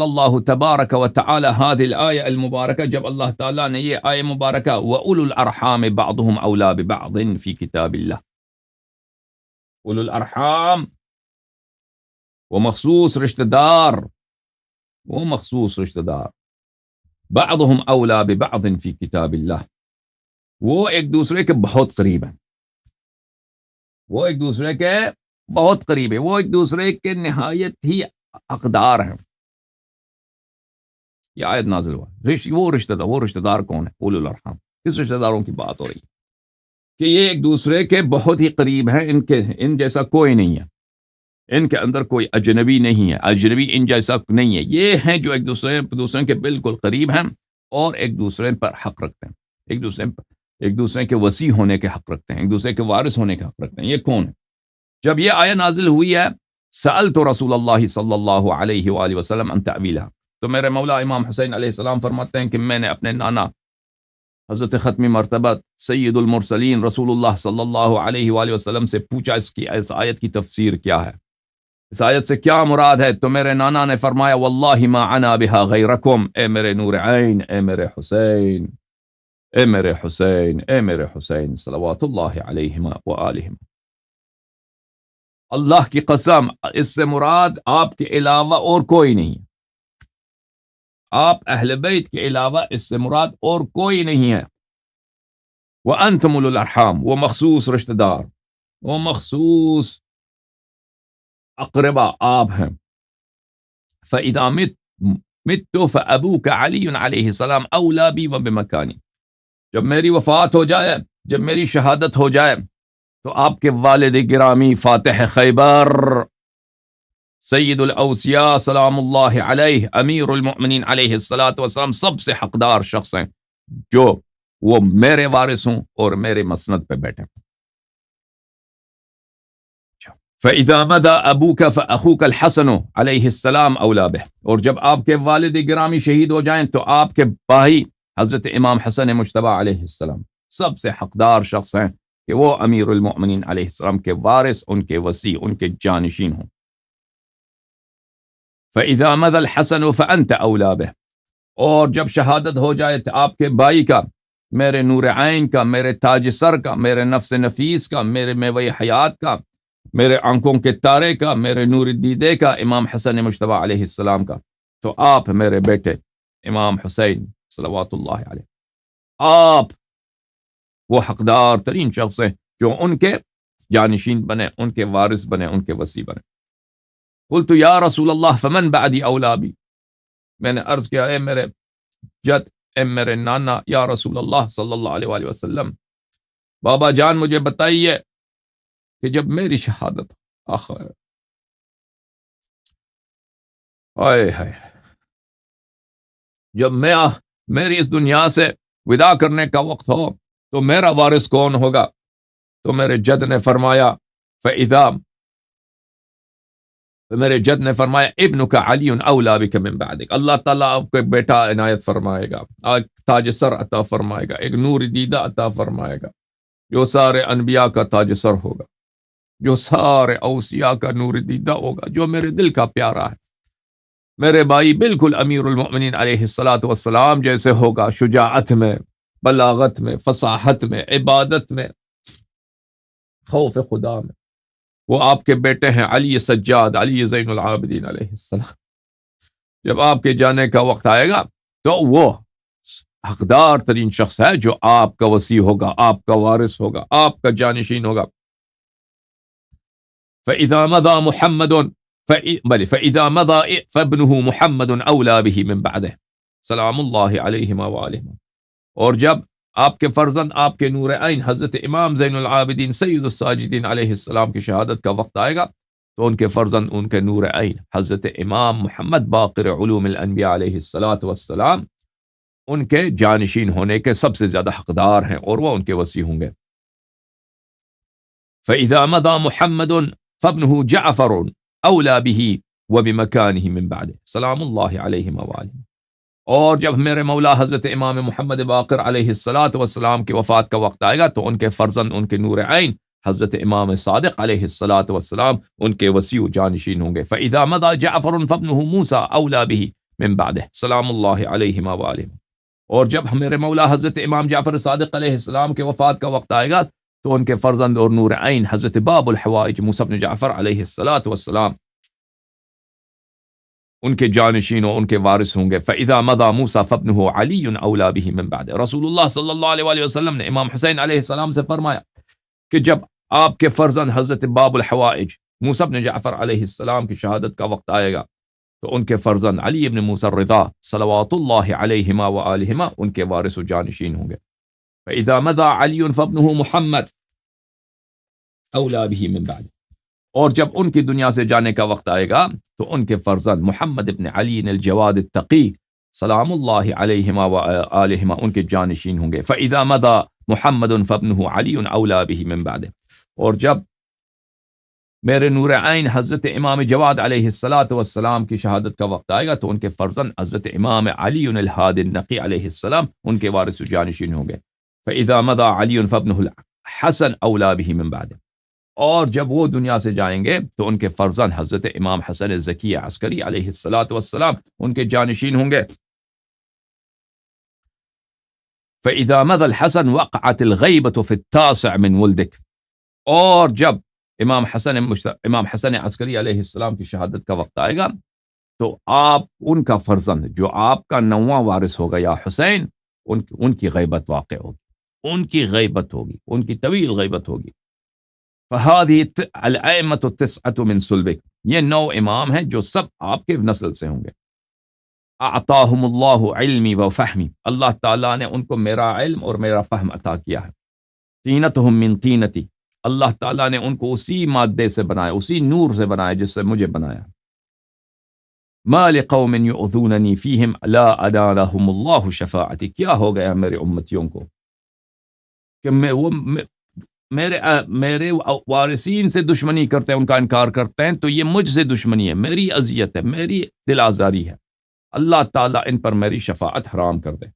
S1: اللہ تبارک و تعالی هذه الآیہ المبارکہ، جب اللہ تعالیٰ نے یہ آیہ مبارکہ وَأُولُو الْأَرْحَامِ بَعْضُهُمْ أَوْلَى بِبَعْضٍ فِي كِتَابِ اللَّهِ، اولو الارحام، وہ مخصوص رشتہ دار، بعضهم اولا ببعض فی کتاب اللہ، وہ ایک دوسرے کے بہت قریب ہیں، وہ ایک دوسرے کے بہت قریب ہے، وہ ایک دوسرے کے نہایت ہی حقدار ہیں. یہ آیت نازل ہوا. وہ رشتہ دار کون ہے؟ اولو الارحام. کس رشتہ داروں کی بات ہو رہی ہے؟ کہ یہ ایک دوسرے کے بہت ہی قریب ہیں، ان جیسا کوئی نہیں ہے، ان کے اندر کوئی اجنبی نہیں ہے، اجنبی ان جیسا نہیں ہے. یہ ہیں جو ایک دوسرے کے بالکل قریب ہیں اور ایک دوسرے پر حق رکھتے ہیں، ایک دوسرے کے وسیع ہونے کے حق رکھتے ہیں، ایک دوسرے کے وارث ہونے کے حق رکھتے ہیں. یہ کون ہے؟ جب یہ آیہ نازل ہوئی ہے سألت رسول اللہ صلی اللہ علیہ وآلہ وسلم ان تأویلہ، تو میرے مولا امام حسین علیہ السلام فرماتے ہیں کہ میں نے اپنے نانا حضرت ختمی مرتبہ سید المرسلین رسول اللہ صلی اللہ علیہ وآلہ وسلم سے پوچھا اس آیت کی تفسیر کیا ہے، اس آیت سے کیا مراد ہے؟ تو میرے نانا نے فرمایا واللہ ما عنا بها غیرکم، اے میرے نور عین، اے میرے حسین، اے میرے حسین، اے میرے حسین صلوات اللہ علیہما وآلہما. اللہ کی قسم، اس سے مراد آپ کے علاوہ اور کوئی نہیں، آپ اہل بیت کے علاوہ اس سے مراد اور کوئی نہیں ہے. وَأَنْتُمُ أُولُو الْأَرْحَامِ، وہ مخصوص رشتہ دار، وہ مخصوص اقربا آپ ہیں. فَإِذَا مِتُّ فَأَبُوكَ عَلِيٌّ علیہ السلام أَوْلَى بِي وَبِمَكَانِي، جب میری وفات ہو جائے، جب میری شہادت ہو جائے تو آپ کے والد گرامی فاتح خیبر سید الاوصیاء سلام اللہ علیہ امیر المؤمنین علیہ الصلاۃ والسلام سب سے حقدار شخص ہیں، جو وہ میرے وارث ہوں اور میرے مسند پہ بیٹھے. فَإِذَا مَضَى أَبُوكَ فَأَخُوكَ الْحَسَنُ علیہ السلام اولیٰ بہ، اور جب آپ کے والد گرامی شہید ہو جائیں تو آپ کے بھائی حضرت امام حسن مجتبیٰ علیہ السلام سب سے حقدار شخص ہیں کہ وہ امیر المؤمنین علیہ السلام کے وارث، ان کے وصی، ان کے جانشین ہوں۔ فَإِذَا مَضَى الْحَسَنُ فَأَنْتَ أَوْلَىٰ بِهِ، اور جب شہادت ہو جائے آپ کے بھائی کا، میرے نور عین کا، میرے تاج سر کا، میرے نفس نفیس کا، میرے میوہ حیات کا، میرے آنکھوں کے تارے کا، میرے نور دیدے کا، امام حسن مجتبیٰ علیہ السلام کا، تو آپ میرے بیٹے امام حسین صلوات اللہ علیہ، آپ وہ حقدار ترین شخص ہیں جو ان کے جانشین بنے، ان کے وارث بنے، ان کے وصی بنے۔ قلت یا رسول اللہ فمن بعدی اولیٰ بی، میں نے عرض کیا اے میرے جد، اے میرے نانا، یا رسول اللہ صلی اللہ علیہ وآلہ وسلم، بابا جان مجھے بتائیے کہ جب میری شہادت آئے ہے، جب میری اس دنیا سے وداع کرنے کا وقت ہو تو میرا وارث کون ہوگا؟ تو میرے جد نے فرمایا میرے جد نے فرمایا ابنک علی اولیٰ بک من بعدک، اللہ تعالیٰ آپ کو ایک بیٹا عنایت فرمائے گا، ایک تاج سر عطا فرمائے گا، ایک نور دیدہ عطا فرمائے گا، جو سارے انبیاء کا تاج سر ہوگا، جو سارے اوصیاء کا نور دیدہ ہوگا، جو میرے دل کا پیارا ہے۔ میرے بھائی بالکل امیر المؤمنین علیہ الصلاۃ والسلام جیسے ہوگا، شجاعت میں، بلاغت میں، فصاحت میں، عبادت میں، خوف خدا میں۔ وہ آپ کے بیٹے ہیں علی سجاد، علی زین العابدین علیہ السلام۔ جب آپ کے جانے کا وقت آئے گا تو وہ حقدار ترین شخص ہے جو آپ کا وصی ہوگا، آپ کا وارث ہوگا، آپ کا جانشین ہوگا۔ فَإِذَا مَضَى مُحَمَّدٌ فَإِذَا مَضَى فَابْنُهُ مُحَمَّدٌ أَوْلَىٰ بِهِ مِن بَعْدِهِ سلام اللہ علیہما وآلہما، اور جب آپ کے فرزند، آپ کے نور عین حضرت امام زین العابدین سید الساجدین علیہ السلام کی شہادت کا وقت آئے گا تو ان کے فرزند، ان کے نور عین حضرت امام محمد باقر علوم الانبیاء علیہ الصلاۃ والسلام ان کے جانشین ہونے کے سب سے زیادہ حقدار ہیں اور وہ ان کے وصی ہوں گے۔ فَإِذَا مَضَى مُحَمَّدٌ فَابْنُهُ جَعْفَرٌ أَوْلَىٰ بِهِ وَبِمَكَانِهِ مِن بَعْدِهِ سلام اللہ علیہما وآلہما، اور جب میرے مولا حضرت امام محمد باقر علیہ الصلاۃ والسلام کی وفات کا وقت آئے گا تو ان کے فرزند، ان کے نور عین حضرت امام صادق علیہ الصلاۃ والسلام ان کے وصی و جانشین ہوں گے۔ فَإِذَا مَضَى جَعْفَرٌ فَابْنُهُ مُوسَىٰ أَوْلَىٰ بِهِ مِن بَعْدِهِ سلام اللہ علیہما وآلہما، اور جب میرے مولا حضرت امام جعفر صادق علیہ السلام کے وفات کا وقت آئے گا تو ان کے فرزند اور نور عین حضرت باب الحوائج موسیٰ بن جعفر علیہ الصلاۃ والسلام ان کے جانشین و ان کے وارث ہوں گے۔ فَإِذَا مَضَى مُوسَىٰ فَابْنُهُ عَلِيٌّ أَوْلَىٰ بِهِ مِن بَعْدِهِ، رسول اللہ صلی اللہ علیہ وآلہ وسلم نے امام حسین علیہ السلام سے فرمایا کہ جب آپ کے فرزند حضرت باب الحوائج موسیٰ بن جعفر علیہ السلام کی شہادت کا وقت آئے گا تو ان کے فرزند علی بن موسیٰ الرضا صلوات اللہ علیہما وآلہما ان کے وارث و جانشین ہوں گے۔ فَإِذَا مَضَى عَلِيٌّ فَابْنُهُ مُحَمَّدٌ أَوْلَىٰ بِهِ مِن بَعْدِهِ، اور جب ان کی دنیا سے جانے کا وقت آئے گا تو ان کے فرزند محمد ابن علی الجواد التقی سلام اللہ علیہما وآلہما ان کے جانشین ہوں گے۔ فَإِذَا مَضَى مُحَمَّدٌ فَابْنُهُ عَلِيٌّ أَوْلَىٰ بِهِ مِن بَعْدِهِ، اور جب میرے نور عین حضرت امام جواد علیہ الصلاۃ والسلام کی شہادت کا وقت آئے گا تو ان کے فرزند حضرت امام علی الہادی النقی علیہ السلام ان کے وارث و جانشین ہوں گے۔ فَإِذَا مَضَى عَلِيٌّ فَابْنُهُ الْحَسَنُ أَوْلَىٰ بِهِ مِن بَعْدِهِ، اور جب وہ دنیا سے جائیں گے تو ان کے فرزند حضرت امام حسن ذکی عسکری علیہ الصلاۃ والسلام ان کے جانشین ہوں گے۔ فَإِذَا مَضَى الْحَسَنُ وَقَعَتِ الْغَيْبَةُ فِي التَّاسِعِ مِنْ وُلْدِكَ، اور جب امام حسن عسکری علیہ السلام کی شہادت کا وقت آئے گا تو آپ ان کا فرزند جو آپ کا 9واں وارث ہوگا یا حسین، ان کی غیبت واقع ہوگی، ان کی غیبت ہوگی، ان کی طویل غیبت ہوگی۔ فَهَذِهِ الْأَئِمَّةُ التِّسْعَةُ مِن صُلْبِكَ، یہ 9 امام ہیں جو سب آپ کے نسل سے ہوں گے۔ أَعْطَاهُمُ اللَّهُ عِلْمِي وَفَهْمِي، اللہ تعالیٰ نے ان کو میرا علم اور میرا فہم عطا کیا ہے۔ طِينَتُهُم مِّن طِينَتِي، اللہ تعالیٰ نے ان کو اسی مادے سے بنایا، اسی نور سے بنایا جس سے مجھے بنایا۔ مَا لِقَوْمٍ يُؤْذُونَنِي فِيهِمْ لَا أَنَالَهُمُ اللَّهُ شَفَاعَتِي، کیا ہو گیا میرے امتیوں کو کہ میرے وارثین سے دشمنی کرتے ہیں، ان کا انکار کرتے ہیں، تو یہ مجھ سے دشمنی ہے، میری اذیت ہے، میری دل آزاری ہے۔ اللہ تعالیٰ ان پر میری شفاعت حرام کر دے۔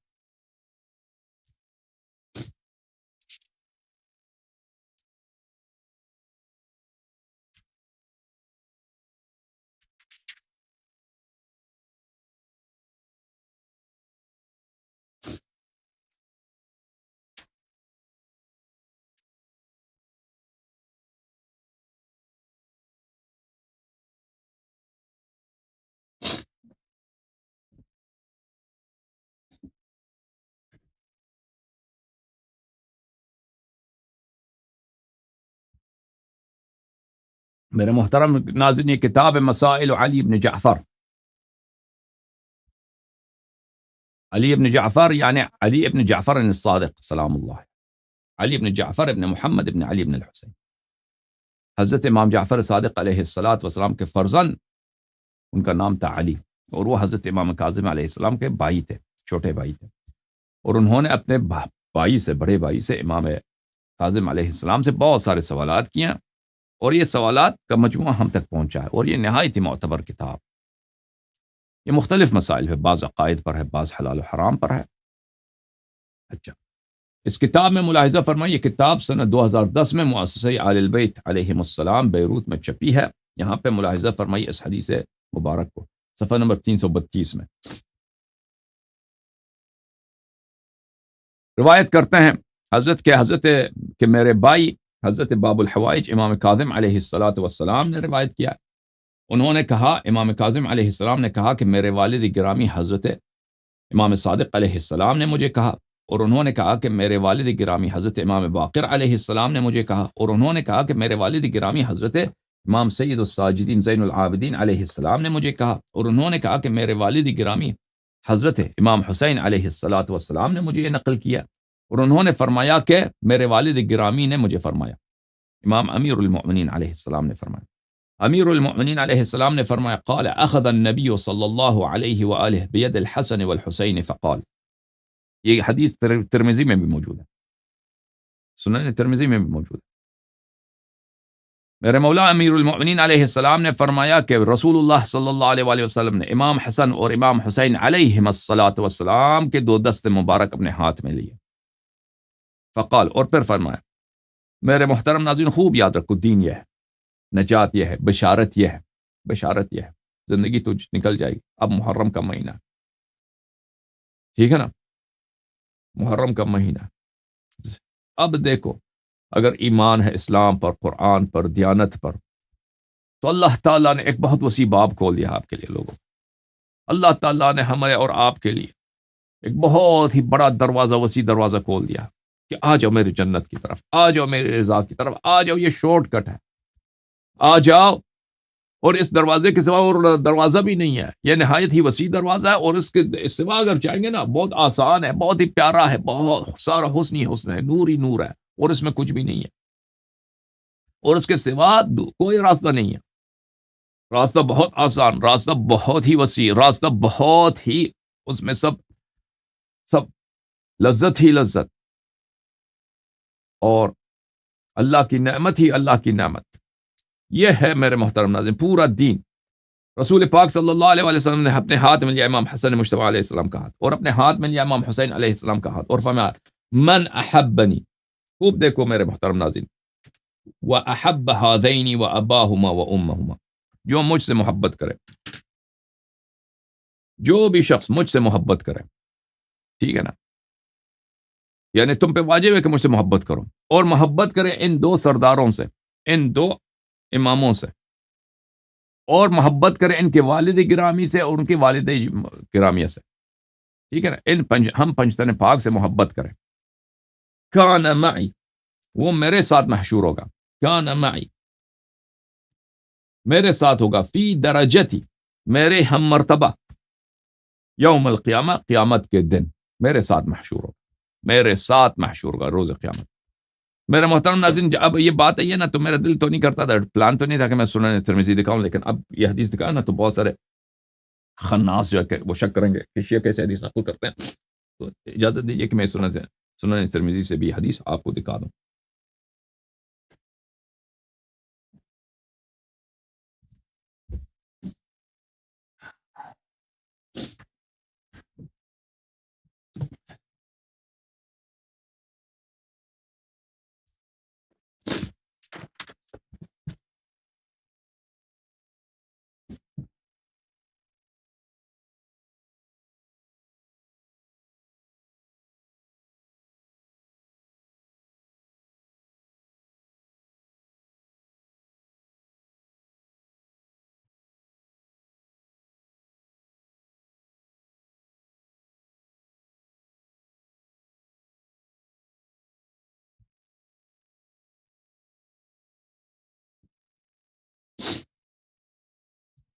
S1: میرے محترم ناظرین، یہ کتاب ہے مسائل علی ابن جعفر۔ علی ابن جعفر یعنی علی ابن جعفر الصادق سلام اللہ، علی ابن جعفر ابن محمد ابن علی ابن الحسین، حضرت امام جعفر صادق علیہ الصلاۃ والسلام کے فرزند، ان کا نام تھا علی، اور وہ حضرت امام کاظم علیہ السلام کے بھائی تھے، چھوٹے بھائی تھے، اور انہوں نے اپنے بھائی سے، بڑے بھائی سے، امام کاظم علیہ السلام سے بہت سارے سوالات کیے، اور یہ سوالات کا مجموعہ ہم تک پہنچا ہے، اور یہ نہایت ہی معتبر کتاب۔ یہ مختلف مسائل ہے، بعض عقائد پر ہے، بعض حلال و حرام پر ہے۔ اچھا، اس کتاب میں ملاحظہ فرمائیں، یہ کتاب سنہ 2010 میں مؤسسہ آل البیت علیہم السلام بیروت میں چھپی ہے۔ یہاں پہ ملاحظہ فرمائی اس حدیث مبارک کو، صفحہ نمبر 332 میں روایت کرتے ہیں حضرت کے میرے بھائی حضرت باب الحوائج امام کاظم علیہ الصلاۃ والسلام نے روایت کیا، انہوں نے کہا، امام کاظم علیہ السلام نے کہا کہ میرے والد گرامی حضرت امام صادق علیہ السلام نے مجھے کہا، اور انہوں نے کہا کہ میرے والد گرامی حضرت امام باقر علیہ السلام نے مجھے کہا، اور انہوں نے کہا کہ میرے والد گرامی حضرت امام سید الساجدین زین العابدین علیہ السلام نے مجھے کہا، اور انہوں نے کہا کہ میرے والد گرامی حضرت امام حسین علیہ الصلاۃ والسلام نے مجھے یہ نقل کیا، اور انہوں نے فرمایا کہ میرے والد گرامی نے مجھے فرمایا، امام امیر المؤمنین علیہ السلام نے فرمایا، امیر المؤمنین علیہ السلام نے فرمایا، قال اخذ النبی صلی اللہ علیہ وآلہ بید الحسن والحسین فقال، یہ حدیث ترمذی میں بھی موجود ہے، سنن ترمذی میں بھی موجود ہے۔ میرے مولا امیر المؤمنین علیہ السلام نے فرمایا کہ رسول اللہ صلی اللہ علیہ وآلہ وسلم نے امام حسن اور امام حسین علیہم الصلاۃ والسلام کے دو دست مبارک اپنے ہاتھ میں لیے، فقال، اور پھر فرمایا، میرے محترم ناظرین خوب یاد رکھو، دین یہ ہے، نجات یہ ہے، بشارت یہ ہے، بشارت یہ ہے، زندگی تو نکل جائے گی۔ اب محرم کا مہینہ، ٹھیک ہے نا، محرم کا مہینہ، اب دیکھو، اگر ایمان ہے اسلام پر، قرآن پر، دیانت پر، تو اللہ تعالیٰ نے ایک بہت وسیع باب کھول دیا آپ کے لیے لوگوں۔ اللہ تعالیٰ نے ہمیں اور آپ کے لیے ایک بہت ہی بڑا دروازہ، وسیع دروازہ کھول دیا کہ آ جاؤ میری جنت کی طرف، آ جاؤ میری رضا کی طرف، آ جاؤ، یہ شارٹ کٹ ہے، آ جاؤ۔ اور اس دروازے کے سوا اور دروازہ بھی نہیں ہے، یہ نہایت ہی وسیع دروازہ ہے، اور اس کے سوا اگر چاہیں گے نا، بہت آسان ہے، بہت ہی پیارا ہے، بہت سارا حسن ہی حسن ہے، نور ہی نور ہے، اور اس میں کچھ بھی نہیں ہے، اور اس کے سوا کوئی راستہ نہیں ہے۔ راستہ بہت آسان، راستہ بہت ہی وسیع، راستہ بہت ہی، اس میں سب لذت ہی لذت، اور اللہ کی نعمت ہی اللہ کی نعمت۔ یہ ہے میرے محترم ناظرین پورا دین۔ رسول پاک صلی اللہ علیہ وآلہ وسلم نے اپنے ہاتھ میں لیا امام حسن مجتبی علیہ السلام کا ہاتھ، اور اپنے ہاتھ میں لیا امام حسین علیہ السلام کا ہاتھ، اور فرمایا، من احبنی، خوب دیکھو میرے محترم ناظرین، وَأَحَبَّ هَذَيْنِ وَأَبَاهُمَا وَأُمَّهُمَا، جو مجھ سے محبت کرے، جو بھی شخص مجھ سے محبت کرے، ٹھیک ہے نا، یعنی تم پہ واجب ہے کہ مجھ سے محبت کرو، اور محبت کرے ان دو سرداروں سے، ان دو اماموں سے، اور محبت کرے ان کے والد گرامی سے اور ان کے والد گرامیہ سے، ٹھیک ہے نا، ہم پنجتن پاک سے محبت کریں۔ کان معی، وہ میرے ساتھ محشور ہوگا، کان معی، میرے ساتھ ہوگا، فی درجتی، میرے ہم مرتبہ، یوم القیامہ، قیامت کے دن میرے ساتھ محشور ہوگا، میرے ساتھ محشور ہوگا روز قیامت۔ میرے محترم ناظرین، اب یہ بات ہے نا، تو میرا دل تو نہیں کرتا تھا، پلان تو نہیں تھا کہ میں سنن ترمذی دکھاؤں، لیکن اب یہ حدیث دکھاؤں نا، تو بہت سارے خناس جو ہے کہ وہ شک کریں گے کہ شیعہ کیسے حدیث نقل کرتے ہیں، تو اجازت دیجیے کہ میں سنن ترمذی سے بھی حدیث آپ کو دکھا دوں۔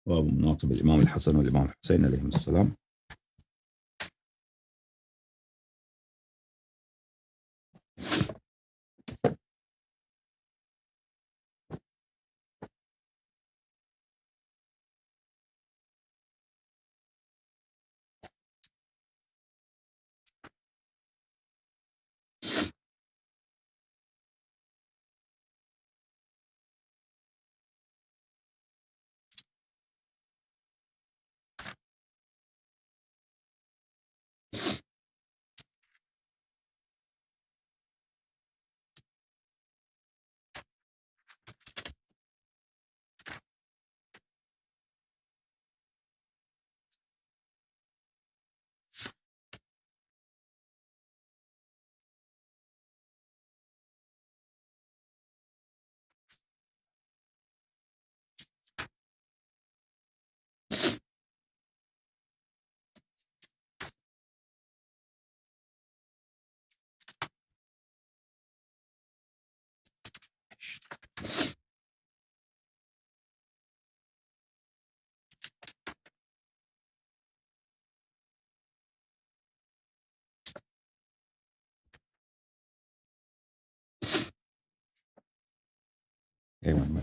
S1: باب مناقب الإمام الحسن والإمام الحسين عليهم السلام. أيوة.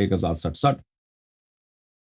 S1: 1067,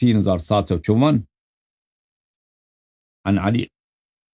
S1: 3754 عن علي،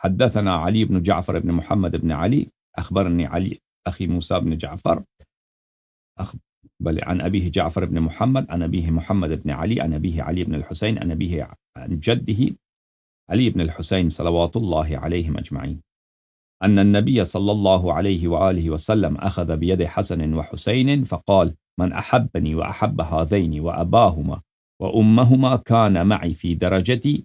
S1: حدثنا علي بن جعفر بن محمد بن علي أخبرني علي أخي موسى بن جعفر عن أبيه جعفر بن محمد عن أبيه محمد بن علي عن أبيه علي بن الحسين عن أبيه عن جده علي بن الحسين صلوات الله عليهم أجمعين أن النبي صلى الله عليه وآله وسلم أخذ بيد حسن وحسين فقال: من أحبني وأحب هذين وأباهما وأمهما كان معي في درجتي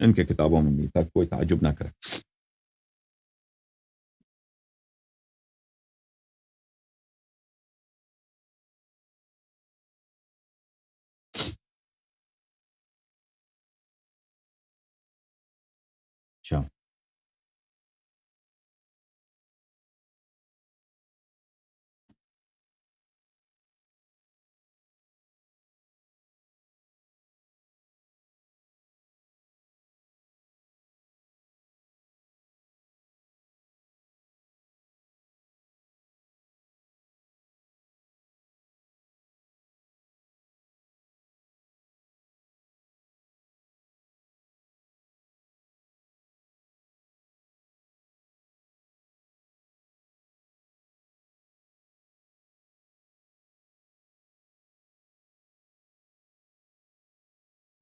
S1: ان کے کتابوں میں بھی، تک کوئی تعجب نہ کرے۔ اچھا،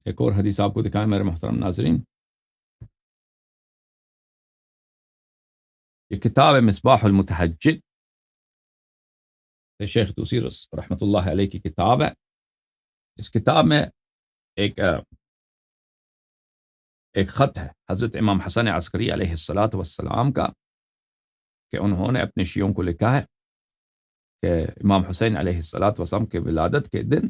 S1: ایک اور حدیث آپ کو دکھائیں میرے محترم ناظرین۔ یہ کتاب ہے مصباح المتحجد، شیخ توسی رحمۃ اللہ علیہ کی کتاب ہے۔ اس کتاب میں ایک خط ہے حضرت امام حسن عسکری علیہ الصلاۃ والسلام کا، کہ انہوں نے اپنے شیعوں کو لکھا ہے کہ امام حسین علیہ الصلاۃ والسلام کے ولادت کے دن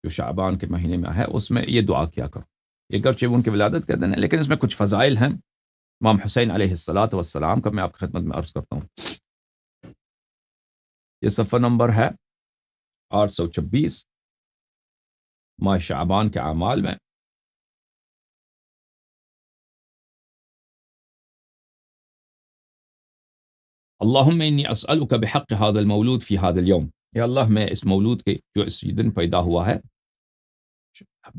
S1: جو شعبان کے مہینے میں ہے، اس میں یہ دعا کیا کرو۔ یہ گرچہ ان کی ولادت کے دن ہے، لیکن اس میں کچھ فضائل ہیں امام حسین علیہ الصلاۃ والسلام کا، میں آپ کی خدمت میں عرض کرتا ہوں۔ یہ صفحہ نمبر ہے 826 ماہ شعبان کے اعمال میں۔ اللہم انی اسألک بحق هذا المولود فی هذا اليوم، یا اللہ میں اس مولود کے جو اس دن پیدا ہوا ہے،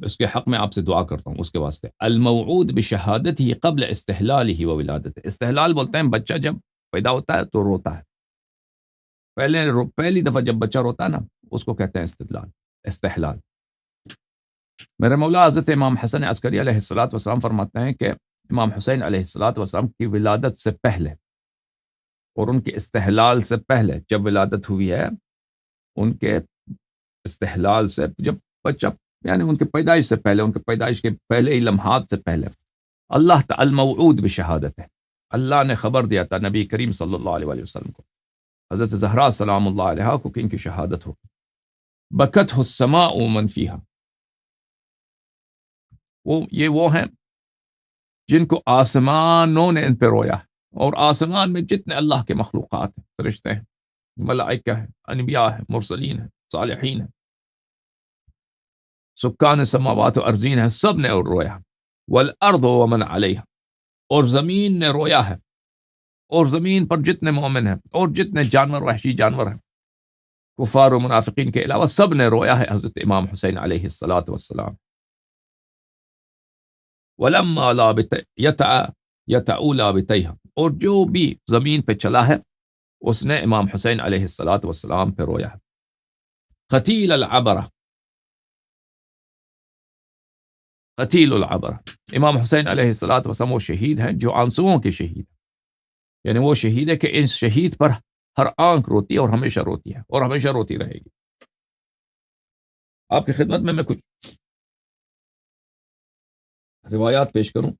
S1: اس کے حق میں آپ سے دعا کرتا ہوں، اس کے واسطے۔ الموعود بشہادتہ قبل استحلالہ و ولادتہ، استحلال بولتے ہیں بچہ جب پیدا ہوتا ہے تو روتا ہے، پہلی دفعہ جب بچہ روتا ہے نا، اس کو کہتے ہیں استحلال۔ میرے مولا حضرت امام حسن عسکری علیہ الصلاۃ والسلام فرماتے ہیں کہ امام حسین علیہ الصلاۃ والسلام کی ولادت سے پہلے اور ان کے استحلال سے پہلے، جب ولادت ہوئی ہے ان کے استحلال سے، جب بچہ یعنی ان کے پیدائش سے پہلے، ان کے پیدائش کے پہلے ہی لمحات سے پہلے، اللہ تعالی الموعود بشہادت ہے، اللہ نے خبر دیا تھا نبی کریم صلی اللہ علیہ وسلم کو، حضرت زہرا سلام اللہ علیہا کو، کہ ان کی شہادت ہوگی۔ بکتہ السماء ومن فیہا، وہ ہیں جن کو آسمانوں نے ان پہ رویا، اور آسمان میں جتنے اللہ کے مخلوقات ہیں، فرشتے ہیں، ملائکہ ہیں، انبیاء ہیں، مرسلین ہیں، صالحین ہیں، سکان سماوات و ارضین ہیں، سب نے رویا۔ والارض ومن علیہا، اور زمین نے رویا ہے، اور زمین پر جتنے مومن ہیں اور جتنے جانور، وحشی جانور ہیں، کفار و منافقین کے علاوہ سب نے رویا ہے حضرت امام حسین علیہ الصلاۃ والسلام۔ وَلَمَّا يَتَعُولَ بِتَيْهَا، اور جو بھی زمین پہ چلا ہے اس نے امام حسین علیہ الصلاۃ والسلام پہ رویا ہے۔ قتیل العبرہ، قتیل العبرہ، امام حسین علیہ الصلاۃ والسلام وہ شہید ہیں جو آنسوؤں کے شہید ہیں، یعنی وہ شہید ہے کہ اس شہید پر ہر آنکھ روتی ہے اور ہمیشہ روتی ہے اور ہمیشہ روتی رہے گی۔ آپ کی خدمت میں کچھ روایات پیش کروں۔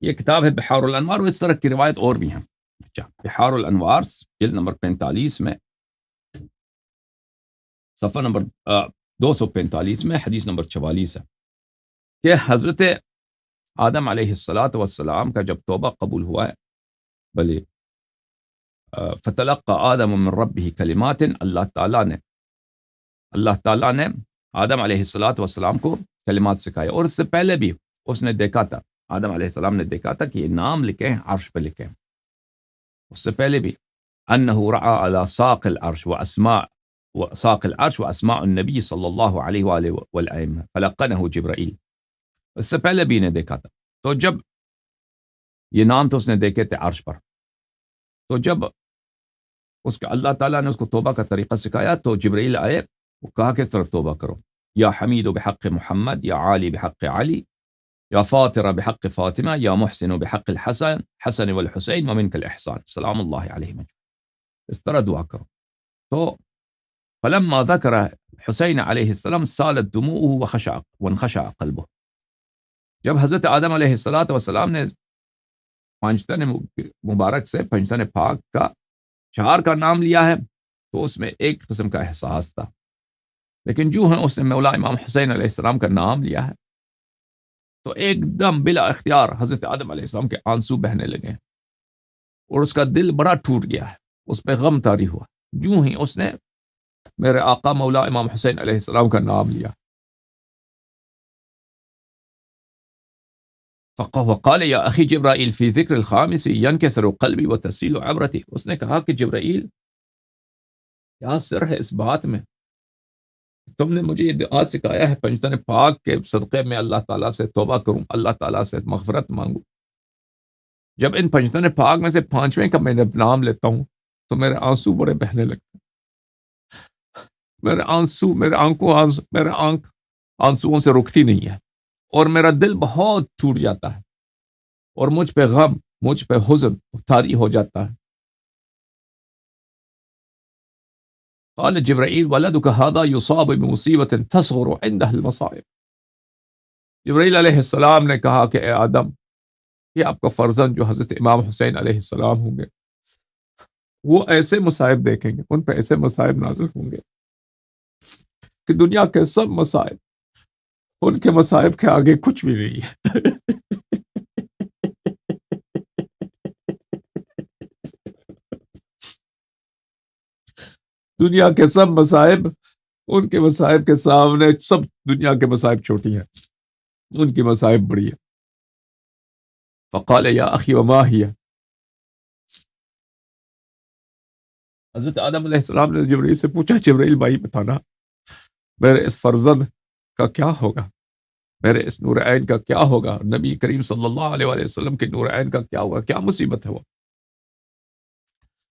S1: یہ کتاب ہے بحار الانوار، اور اس طرح کی روایت اور بھی ہیں۔ اچھا، بحار الانوار جلد نمبر 45 میں، صفحہ نمبر 245 میں، حدیث نمبر 44 ہے کہ حضرت آدم علیہ الصلاۃ والسلام کا جب توبہ قبول ہوا ہے، بلے فتلقى آدم من ربه کلمات، اللہ تعالیٰ نے آدم علیہ الصلاۃ والسلام کو کلمات سکھائے، اور اس سے پہلے بھی اس نے دیکھا تھا آدم علیہ السلام نے دیکھا تھا کہ یہ نام لکھے ہیں عرش پہ لکھے ہیں، اس سے پہلے بھی انه رعى على ساق العرش واسماء النبی صلی اللہ علیہ وآلہ والائمہ فلقنه جبرائیل، اس سے پہلے بھی انہیں دیکھا تھا۔ تو جب یہ نام تو اس نے دیکھے تھے عرش پر، تو جب اس کا اللہ تعالیٰ نے اس کو توبہ کا طریقہ سکھایا تو جبرائیل آئے، وہ کہا کس طرح توبہ کرو، یا حمید بحق محمد، یا عالی بحق علی، یا فاطر بحق فاطمہ، یا محسن بحق حسن والحسین ومنک الاحسان سلام اللہ علیہ، اس طرح دعا کرو۔ تو فلما ذکر حسین علیہ السلام سالت دموعه وانخشع قلبه، جب حضرت آدم علیہ السلام نے پنجتن مبارک سے پنجتن پاک کا 4 کا نام لیا ہے تو اس میں ایک قسم کا احساس تھا، لیکن جو ہے اس نے مولا امام حسین علیہ السلام کا نام لیا ہے تو ایک دم بلا اختیار حضرت آدم علیہ السلام کے آنسو بہنے لگے اور اس کا دل بڑا ٹوٹ گیا ہے، اس پہ غم طاری ہوا جو ہی اس نے میرے آقا مولا امام حسین علیہ السلام کا نام لیا۔ وقال یا اخی جبرائیل فی ذکر الخامس ینکسر قلبی وتسیل عبرتی، اس نے کہا کہ جبرائیل کیا سر ہے اس بات میں، تم نے مجھے یہ دعا سکھایا ہے پنجتن پاک کے صدقے میں اللہ تعالیٰ سے توبہ کروں، اللہ تعالیٰ سے مغفرت مانگوں، جب ان پنجتن پاک میں سے 5ویں کا میں نام لیتا ہوں تو میرے آنسو بڑے بہنے لگتے ہیں، میرے آنکھ آنسوؤں سے رکتی نہیں ہے اور میرا دل بہت ٹوٹ جاتا ہے اور مجھ پہ غم، مجھ پہ حزن طاری ہو جاتا ہے۔ قال جبرائیل ولدک ھذا یصاب بمصیبۃ تصغر عندہ المصائب، جبرائیل علیہ السلام نے کہا کہ اے آدم، یہ آپ کا فرزند جو حضرت امام حسین علیہ السلام ہوں گے وہ ایسے مصائب دیکھیں گے، ان پہ ایسے مصائب نازل ہوں گے کہ دنیا کے سب مصائب ان کے مصائب کے آگے کچھ بھی نہیں ہے۔ دنیا کے سب مصائب ان کے مصائب کے سامنے، سب دنیا کے مصائب چھوٹی ہیں، ان کی مصائب بڑی ہے۔ فقال یا اخی وما ہی، حضرت آدم علیہ السلام نے جبرائیل سے پوچھا جبرائیل بھائی بتانا میرے اس فرزند کا کیا ہوگا، میرے اس نور عین کا کیا ہوگا، نبی کریم صلی اللہ علیہ وآلہ وسلم کے نور عین کا کیا ہوگا، کیا مصیبت ہے وہ۔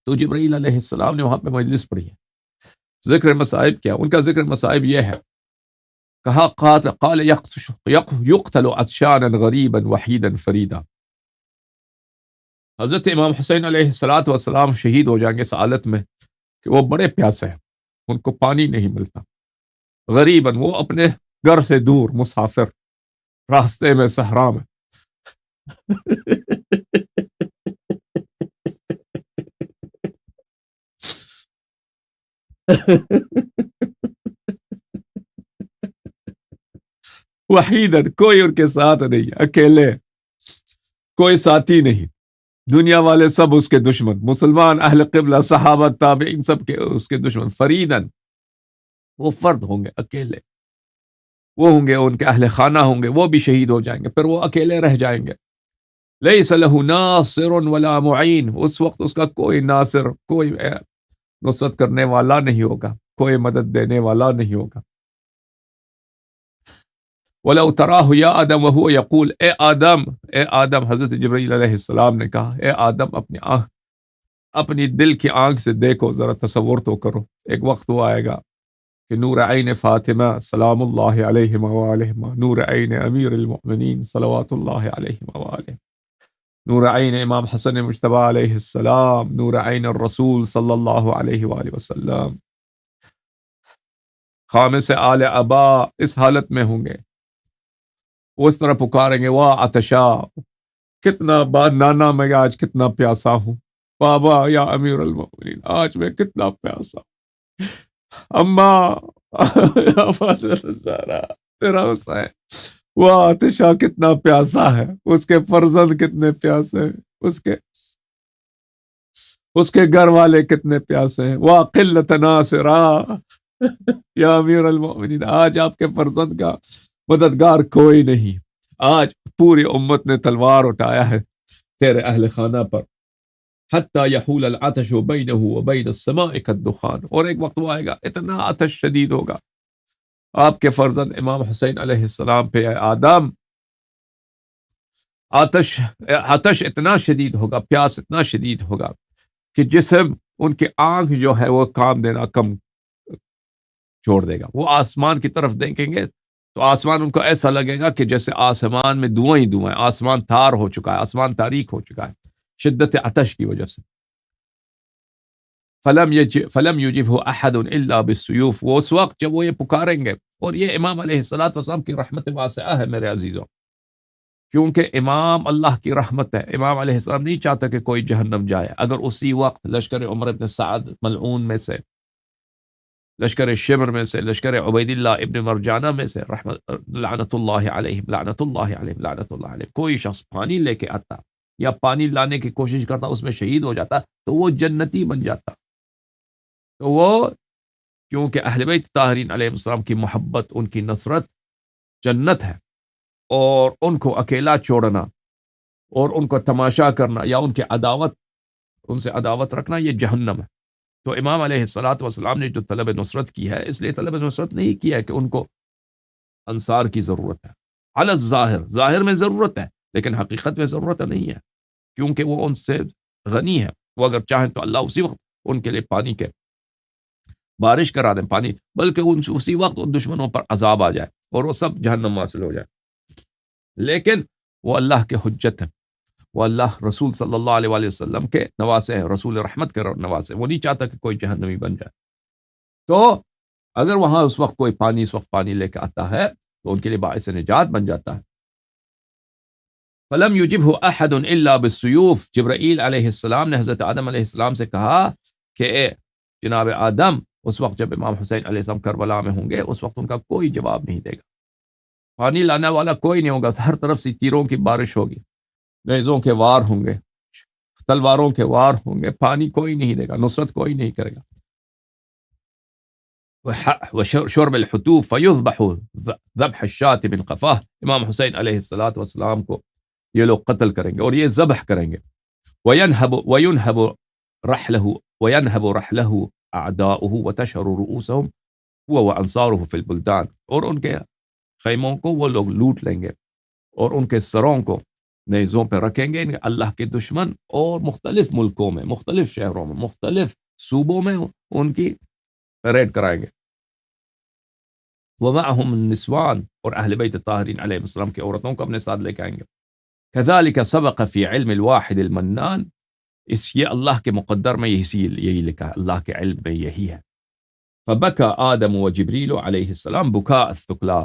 S1: تو جبرائیل علیہ السلام نے وہاں پہ مجلس پڑھی ہے، ذکر مصائب کیا، ان کا ذکر مصائب یہ ہے، کہا قال یقتل عطشانا غریبا وحیدا فریدا، حضرت امام حسین علیہ السلام شہید ہو جائیں گے اس حالت میں کہ وہ بڑے پیاسے ہیں، ان کو پانی نہیں ملتا، غریباً وہ اپنے گھر سے دور مسافر، راستے میں صحرا میں، وحیدن کوئی ان کے ساتھ نہیں، اکیلے، کوئی ساتھی نہیں، دنیا والے سب اس کے دشمن، مسلمان، اہل قبلہ، صحابہ، تابعین سب کے اس کے دشمن، فریدن وہ فرد ہوں گے، اکیلے، وہ ہوں گے ان کے اہل خانہ ہوں گے، وہ بھی شہید ہو جائیں گے، پھر وہ اکیلے رہ جائیں گے۔ لیس لہ ناصر ولا معین، اس وقت اس کا کوئی ناصر، کوئی نصرت کرنے والا نہیں ہوگا، کوئی مدد دینے والا نہیں ہوگا۔ وَلَوْ تَرَاهُ يَا آدَمْ وَهُوَ يَقُولُ، اے آدم، حضرت جبرائیل علیہ السلام نے کہا اے آدم اپنی دل کی آنکھ سے دیکھو، ذرا تصور تو کرو، ایک وقت وہ آئے گا کہ نور عین فاطمہ سلام اللہ علیہما وآلہما، نور عین امیر المؤمنین صلوات اللہ علیہما وآلہ، نور عین امام حسن مجتبی علیہ السلام، نور عین الرسول صلی اللہ علیہ وآلہ وسلم، خامس آل ابا اس حالت میں ہوں گے، وہ اس طرح پکاریں گے، واہ عطشا، کتنا نانا میں آج کتنا پیاسا ہوں، بابا یا امیر المؤمنین آج میں کتنا پیاسا ہوں، اماں یا فاطمہ الزہرا تیرا حسین، واہ عطشا کتنا پیاسا ہے، اس کے فرزند کتنے پیاسے ہیں، اس کے گھر والے کتنے پیاسے ہیں، واہ قلت ناصرا یا امیر المؤمنین آج آپ کے فرزند کا مددگار کوئی نہیں، آج پوری امت نے تلوار اٹھایا ہے تیرے اہل خانہ پر، حتی یحول العطش بینہ وبین السماء کالدخان، اور ایک وقت وہ آئے گا اتنا آتش شدید ہوگا آپ کے فرزند امام حسین علیہ السلام پہ، اے آدم، آتش اتنا شدید ہوگا، پیاس اتنا شدید ہوگا کہ جسم ان کے آنکھ جو ہے وہ کام دینا کم چھوڑ دے گا۔ وہ آسمان کی طرف دیکھیں گے تو آسمان ان کو ایسا لگے گا کہ جیسے آسمان میں دھواں ہی دھواں ہے، آسمان تار ہو چکا ہے، آسمان تاریک ہو چکا ہے شدت عطش کی وجہ سے۔ فلم یجبہ احد الا بالسیوف، وہ اس وقت جب وہ یہ پکاریں گے، اور یہ امام علیہ الصلوۃ والسلام کی رحمت واسعہ ہے میرے عزیزوں، کیونکہ امام اللہ کی رحمت ہے۔ امام علیہ السلام نہیں چاہتا کہ کوئی جہنم جائے۔ اگر اسی وقت لشکر عمر بن سعد ملعون میں سے، لشکر شمر میں سے، لشکر عبید اللہ ابن مرجانہ میں سے، رحمت لعنت اللہ علیہم لعنت اللہ علیہم لعنت اللہ علیہم، کوئی شخص پانی لے کے آتا یا پانی لانے کی کوشش کرتا، اس میں شہید ہو جاتا تو وہ جنتی بن جاتا۔ تو وہ کیونکہ اہل بیت طاہرین علیہ السلام کی محبت، ان کی نصرت جنت ہے، اور ان کو اکیلا چھوڑنا اور ان کو تماشا کرنا یا ان کے عداوت، ان سے عداوت رکھنا، یہ جہنم ہے۔ تو امام علیہ الصلوۃ والسلام نے جو طلب نصرت کی ہے، اس لیے طلب نصرت نہیں کیا ہے کہ ان کو انصار کی ضرورت ہے، علی الظاہر، ظاہر میں ضرورت ہے لیکن حقیقت میں ضرورت نہیں ہے، کیونکہ وہ ان سے غنی ہے۔ وہ اگر چاہیں تو اللہ اسی وقت ان کے لیے پانی کے بارش کرا دیں، پانی، بلکہ اسی وقت ان دشمنوں پر عذاب آ جائے اور وہ سب جہنم حاصل ہو جائے، لیکن وہ اللہ کے حجت ہیں، وہ اللہ رسول صلی اللہ علیہ وآلہ وسلم کے نواسے ہیں، رسول رحمت کے نواسے، وہ نہیں چاہتا کہ کوئی جہنمی بن جائے۔ تو اگر وہاں اس وقت کوئی پانی، اس وقت پانی لے کے آتا ہے تو ان کے لیے باعث نجات بن جاتا ہے۔ فلم یجبہ احد الا بالسیوف، جبرائیل علیہ السلام نے حضرت آدم علیہ السلام سے کہا کہ اے جناب آدم، اس وقت جب امام حسین علیہ السلام کربلا میں ہوں گے، اس وقت ان کا کوئی جواب نہیں دے گا، پانی لانے والا کوئی نہیں ہوگا، ہر طرف سے تیروں کی بارش ہوگی، نیزوں کے وار ہوں گے، تلواروں کے وار ہوں گے، پانی کوئی نہیں دے گا، نصرت کوئی نہیں کرے گا۔ وشرب الحتوف فیذبح ذبح الشاة من قفاه، امام حسین علیہ الصلوۃ والسلام کو یہ لوگ قتل کریں گے اور یہ ذبح کریں گے۔ وینہب رحلہ اعداؤہ وتشہر رؤوسہم هو وانصارہ فی البلدان، اور ان کے خیموں کو وہ لوگ لوٹ لیں گے اور ان کے سروں کو نیزوں پہ رکھیں گے اللہ کے دشمن، اور مختلف ملکوں میں، مختلف شہروں میں، مختلف صوبوں میں ان کی پیریڈ کرائیں گے۔ ومعهم النسوان، اور اہل بیت طاہرین علیہ السلام کی عورتوں کو اپنے ساتھ لے کے آئیں گے۔ كذلك سبق في علم الواحد المنان، اس یہ اللہ کے مقدر میں یہی لکھا ہے، اللہ کے علم میں یہی ہے۔ فبكى آدم وجبریل علیہ السلام بكاء الثقلاء،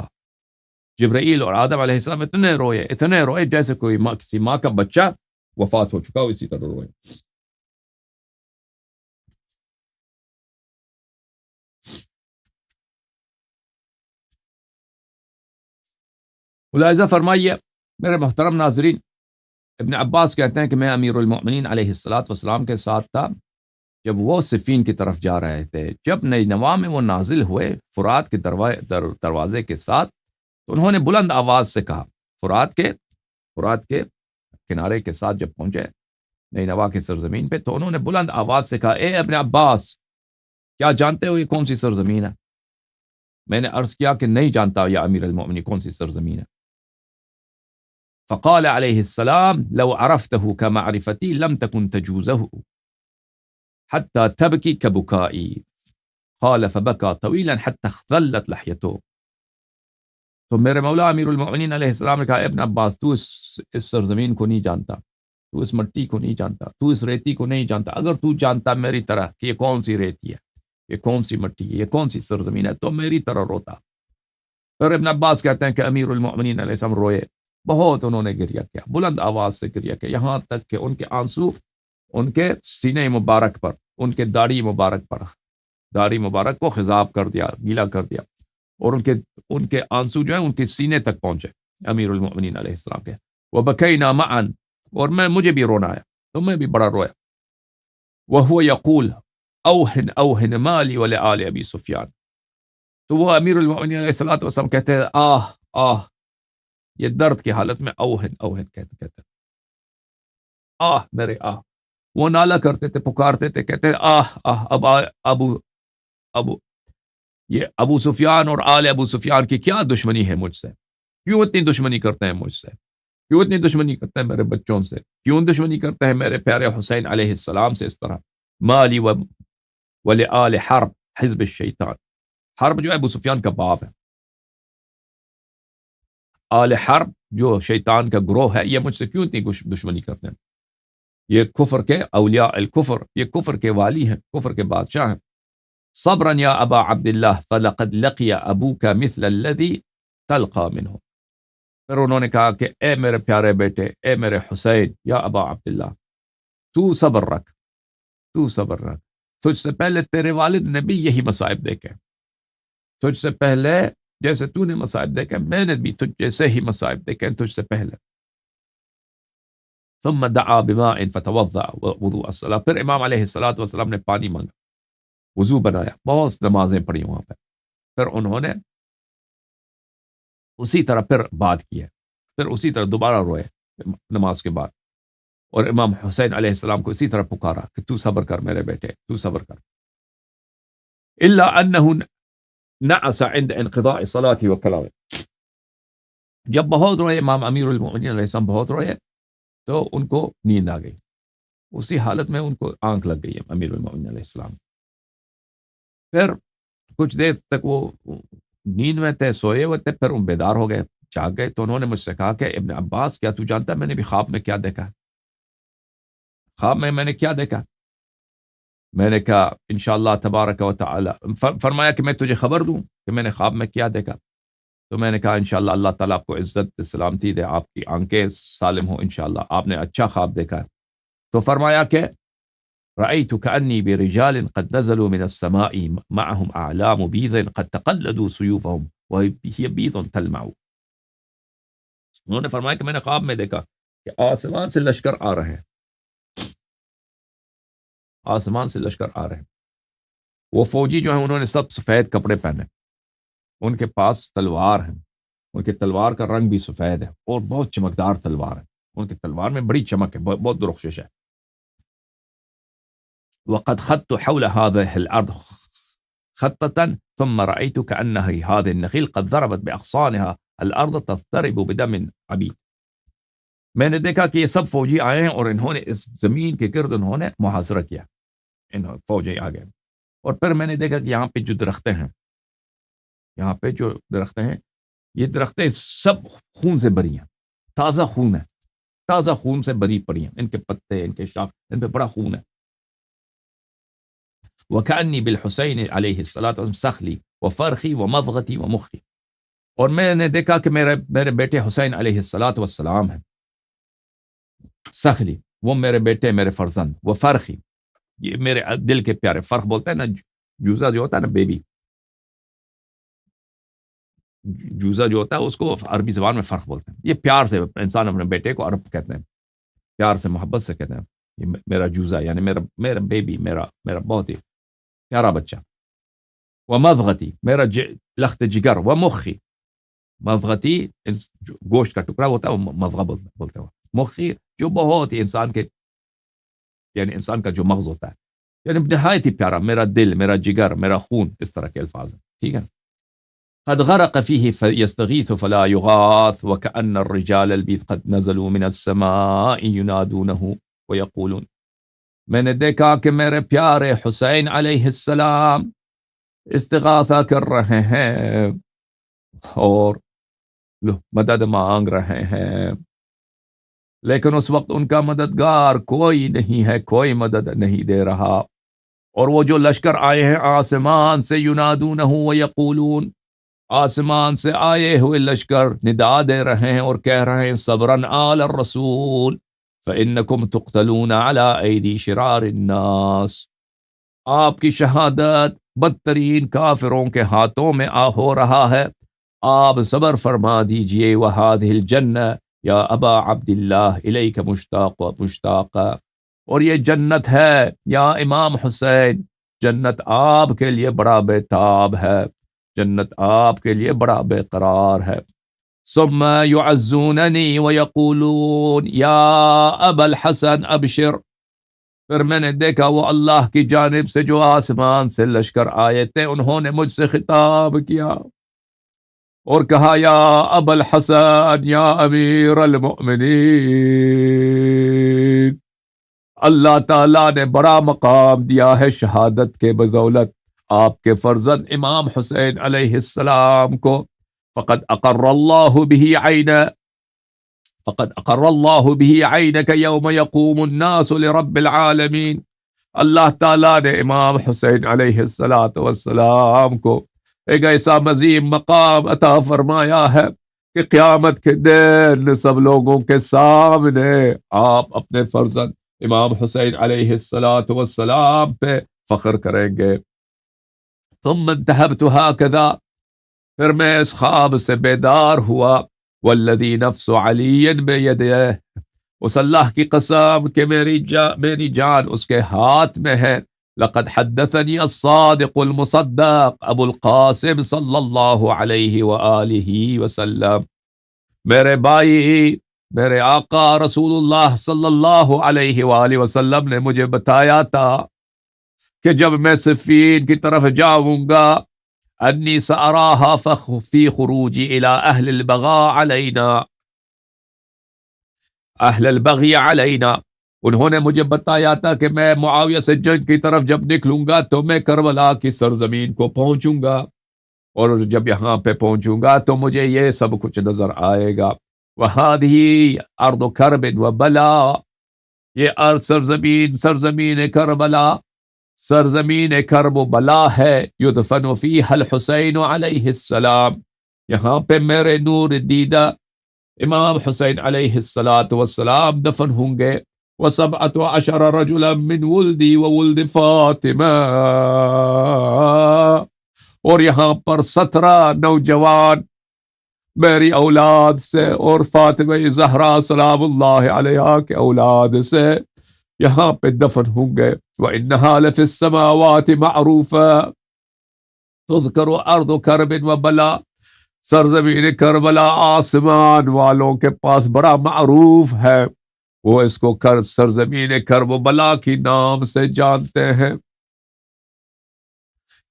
S1: جبرائیل اور آدم علیہ السلام اتنے روئے جیسے کوئی کسی ماں کا بچہ وفات ہو چکا ہو، اسی طرح روئے۔ ملاحظہ فرمائیے میرے محترم ناظرین، ابن عباس کہتے ہیں کہ میں امیر المؤمنین علیہ الصلوۃ والسلام کے ساتھ تھا جب وہ صفین کی طرف جا رہے تھے۔ جب نینوا میں وہ نازل ہوئے فرات کے دروازے کے ساتھ، تو انہوں نے بلند آواز سے کہا، فرات کے کنارے کے ساتھ جب پہنچے نینوا کے سرزمین پہ، تو انہوں نے بلند آواز سے کہا، اے ابن عباس، کیا جانتے ہو یہ کون سی سرزمین ہے؟ میں نے عرض کیا کہ نہیں جانتا یا امیر المؤمنین کون سی سرزمین ہے۔ فقال علیہ السلام، لو عرفته كمعرفتي لم تكن تجوزه حتى تبكي كبكائي، قال فبكى طويلا حتى اختلت لحيته۔ تو میرے مولا امیر المؤمنین علیہ السلام نے کہا، ابن عباس، تو اس سرزمین کو نہیں جانتا، تو اس مٹی کو نہیں جانتا، تو اس ریتی کو نہیں جانتا۔ اگر تو جانتا میری طرح کہ یہ کون سی ریتی ہے، یہ کون سی مٹی ہے، یہ کون سی سرزمین ہے، تو میری طرح روتا۔ پھر ابن عباس کہتے ہیں کہ امیر المؤمنین علیہ السلام روئے، بہت انہوں نے گریہ کیا، بلند آواز سے گریہ کیا، یہاں تک کہ ان کے آنسو ان کے سینے مبارک پر، ان کے داڑھی مبارک کو خضاب کر دیا، گیلا کر دیا، اور ان کے آنسو جو ہیں ان کے سینے تک پہنچے امیر المؤمنین علیہ السلام کے۔ وبکینا معا، اور مجھے بھی رونا آیا، تو میں بھی بڑا رویا۔ وہو یقول اوہن اوہن مالی ولآل ابی سفیان، تو وہ امیر المؤمنین علیہ السلام کہتے ہیں، آہ آہ یہ درد کی حالت میں اوہن اوہن کہتے ہیں، آہ میرے آہ. وہ نالا کرتے تھے، پکارتے تھے، کہتے ہیں آہ آہ. ابو یہ ابو سفیان اور آل ابو سفیان کی کیا دشمنی ہے مجھ سے؟ کیوں اتنی دشمنی کرتے ہیں مجھ سے؟ کیوں اتنی دشمنی کرتے ہیں میرے بچوں سے؟ کیوں دشمنی کرتے ہیں میرے پیارے حسین علیہ السلام سے اس طرح؟ مالی ولآل حرب حزب الشیطان. حرب جو ہے ابو سفیان کا باپ ہے، آل حرب جو شیطان کا گروہ ہے، یہ مجھ سے کیوں اتنی دشمنی کرتے ہیں؟ یہ کفر کے اولیاء الکفر، یہ کفر کے والی ہیں، کفر کے بادشاہ ہیں. صبرا یا ابا عبداللہ فلقد لقی ابوک مثل الذی تلقى منہ. پھر انہوں نے کہا کہ اے میرے پیارے بیٹے، اے میرے حسین، یا ابا عبداللہ، تو صبر رکھ، تو صبر رکھ. تجھ سے پہلے تیرے والد نے بھی یہی مصائب دیکھے، تجھ سے پہلے جیسے تو نے مصائب دیکھے، میں نے بھی تجھ جیسے ہی مصائب دیکھے تجھ سے پہلے. ثم دعا بماء فتوضا وضوء الصلاة. پھر امام علیہ الصلاۃ والسلام نے پانی مانگا، وضو بنایا، بہت نمازیں پڑھی وہاں پہ. پھر انہوں نے اسی طرح پھر بات کی ہے، پھر اسی طرح دوبارہ روئے نماز کے بعد، اور امام حسین علیہ السلام کو اسی طرح پکارا کہ تو صبر کر میرے بیٹے، تو صبر کر. الا انه نعس عند انقضاء صلاته وكلامه. جب بہت روئے امام امیر المؤمنین علیہ السلام، بہت روئے تو ان کو نیند آ گئی. اسی حالت میں ان کو آنکھ لگ گئی امیر المؤمنین علیہ السلام. پھر کچھ دیر تک وہ نیند میں تھے، سوئے ہوئے تھے، پھر وہ بیدار ہو گئے، جاگ گئے. تو انہوں نے مجھ سے کہا کہ ابن عباس، کیا تو جانتا ہے میں نے بھی خواب میں کیا دیکھا؟ خواب میں نے کیا دیکھا؟ میں نے کہا انشاءاللہ تبارک و تعالی. فرمایا کہ میں تجھے خبر دوں کہ میں نے خواب میں کیا دیکھا. تو میں نے کہا انشاءاللہ اللہ تعالیٰ آپ کو عزت سلامتی دے، آپ کی آنکھیں سالم ہوں انشاءاللہ، آپ نے اچھا خواب دیکھا ہے. تو فرمایا کہ رأيت كأني برجال قد نزلوا من السماء معهم أعلام بيض قد تقلدوا سيوفهم وهي بيض تلمع. انہوں نے فرمایا کہ میں نے خواب میں دیکھا کہ آسمان سے لشکر آ رہے ہیں، آسمان سے لشکر آ رہے ہیں. وہ فوجی جو ہیں انہوں نے سب سفید کپڑے پہنے، ان کے پاس تلوار ہیں، ان کے تلوار کا رنگ بھی سفید ہے اور بہت چمکدار تلوار ہے، ان کی تلوار میں بڑی چمک ہے، بہت درخشش ہے. وقد خط حول هذه الأرض خطة ثم رأيت كأنها هذه النخيل قد ضربت بأغصانها الأرض تضطرب بدم عبيد. میں نے دیکھا کہ یہ سب فوجی آئے ہیں اور انہوں نے اس زمین کے گرد انہوں نے محاصرہ کیا، انہوں فوجی آ گئے. اور پھر میں نے دیکھا کہ یہاں پہ جو درختیں ہیں، یہاں پہ جو درختیں ہیں، یہ درختیں سب خون سے بری ہیں، تازہ خون ہے، تازہ خون سے بری پڑی ہیں، ان کے پتے، ان کے شاخ، ان پہ بڑا خون ہے. وكأني بالحسين علیہ الصلاۃ والسلام سخلی وفرخی ومضغتی ومخی. اور میں نے دیکھا کہ میرے بیٹے حسین علیہ الصلاۃ والسلام ہیں. سخلی، وہ میرے بیٹے، میرے فرزند. وہ فرخی، یہ میرے دل کے پیارے. فرخ بولتے ہیں نا جوزا جو ہوتا ہے نا بیبی، جوزا جو ہوتا ہے اس کو عربی زبان میں فرخ بولتے ہیں. یہ پیار سے انسان اپنے بیٹے کو عرب کہتے ہیں، پیار سے محبت سے کہتے ہیں یہ میرا جوزا، یعنی میرا بیبی، میرا بہت ہی پیارا بچہ. ومضغتی، میرا لخت جگر. ومخی، مضغتی گوشت کا ٹکڑا ہوتا ہے، وہ مضغہ بولتے ہیں. مخی جو بہت ہی انسان کے، یعنی انسان کا جو مغز ہوتا ہے، یعنی نہایت ہی پیارا، میرا دل، میرا جگر، میرا خون، اس طرح کے الفاظ ہیں. ٹھیک ہے. قد غرق فيه فيستغيث فلا يغاث وكأن الرجال البيض قد نزلوا من السماء ينادونه ويقولون. میں نے دیکھا کہ میرے پیارے حسین علیہ السلام استغاثہ کر رہے ہیں اور مدد مانگ رہے ہیں، لیکن اس وقت ان کا مددگار کوئی نہیں ہے، کوئی مدد نہیں دے رہا. اور وہ جو لشکر آئے ہیں آسمان سے، ینادونہ ویقولون، آسمان سے آئے ہوئے لشکر ندا دے رہے ہیں اور کہہ رہے ہیں صبراً آل الرسول فإنکم تقتلون علی ایدی شرار الناس. آپ کی شہادت بدترین کافروں کے ہاتھوں میں ہو رہا ہے، آپ صبر فرما دیجئے. وہذہ الجنہ یا ابا عبداللہ الیک مشتاق و مشتاق. اور یہ جنت ہے یا امام حسین، جنت آپ کے لیے بڑا بے تاب ہے، جنت آپ کے لیے بڑا بے قرار ہے. ثم يعزونني ويقولون یا ابا الحسن ابشر. پھر میں نے دیکھا وہ اللہ کی جانب سے جو آسمان سے لشکر آئے تھے انہوں نے مجھ سے خطاب کیا اور کہا یا ابا الحسن یا امیر المؤمنین، اللہ تعالیٰ نے بڑا مقام دیا ہے شہادت کے بدولت آپ کے فرزند امام حسین علیہ السلام کو. فقد اقر اللہ به عینک یوم یقوم الناس لرب العالمین. اللہ تعالیٰ نے امام حسین علیہ السلام کو ایک ایسا عظیم مقام عطا فرمایا ہے کہ قیامت کے دن سب لوگوں کے سامنے آپ اپنے فرزند امام حسین علیہ السلام پہ فخر کریں گے. ثم انتهبت هكذا، پھر میں اس خواب سے بیدار ہوا. والذی نفس علی بیدہ، اس اللہ کی قسم کہ میری جان اس کے ہاتھ میں ہے. لقد حدثني الصادق المصدق ابو القاسم صلی اللہ علیہ وآلہ وسلم، میرے بھائی میرے آقا رسول اللہ صلی اللہ علیہ وآلہ وسلم نے مجھے بتایا تھا کہ جب میں صفین کی طرف جاؤں گا انی ساراہا فی خروجی الی اہل البغاء علینا، اہل البغی علینا. انہوں نے مجھے بتایا تھا کہ میں معاویہ سے جنگ کی طرف جب نکلوں گا تو میں کربلا کی سرزمین کو پہنچوں گا، اور جب یہاں پہ پہنچوں گا تو مجھے یہ سب کچھ نظر آئے گا. وہذہ ارض کرب و بلا، یہ سرزمین کربلا سرزمین کرب و بلا ہے. یدفن فیہا الحسین علیہ السلام، یہاں پہ میرے نور دیدہ امام حسین علیہ السلام دفن ہوں گے. و17 رجلا من ولدی و ولد فاطمہ، اور یہاں پر 17 نوجوان میری اولاد سے اور فاطمہ زہرا سلام اللہ علیہا کے اولاد سے یہاں پہ دفن ہوں گے. وَإِنَّهَا لَفِي السَّمَاوَاتِ مَعْرُوفًا تُذْكَرُ أَرْضُ كَرْبٍ وَبَلَا، سرزمین کربلا آسمان والوں کے پاس بڑا معروف ہے، وہ اس کو سرزمین کرب و بلا کی نام سے جانتے ہیں.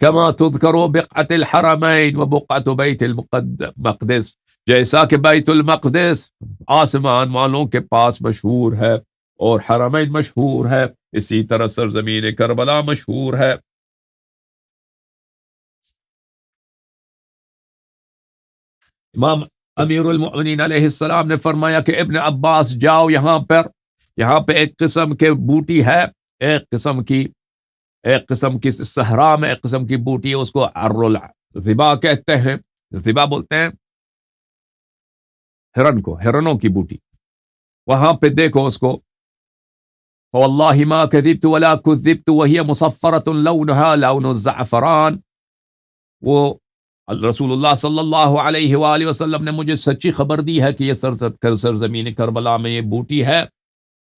S1: كما تذكر بقعة الحرمين وبقعة بیت المقدس، جیسا کہ بیت المقدس آسمان والوں کے پاس مشہور ہے اور حرمین مشہور ہے، اسی طرح سرزمین کربلا مشہور ہے. امام امیر المؤمنین علیہ السلام نے فرمایا کہ ابن عباس جاؤ یہاں پہ ایک قسم کے بوٹی ہے، ایک قسم کی صحرا میں ایک قسم کی بوٹی ہے، اس کو الذبا کہتے ہیں. ذبا بولتے ہیں ہرن کو، ہرنوں کی بوٹی. وہاں پہ دیکھو اس کو. واللہ ما کذبت ولا کذبت وہی مصفرۃ لونها لون الزعفران، وہ رسول اللہ صلی اللہ علیہ وآلہ وسلم نے مجھے سچی خبر دی ہے کہ یہ سرزمین کربلا میں یہ بوٹی ہے،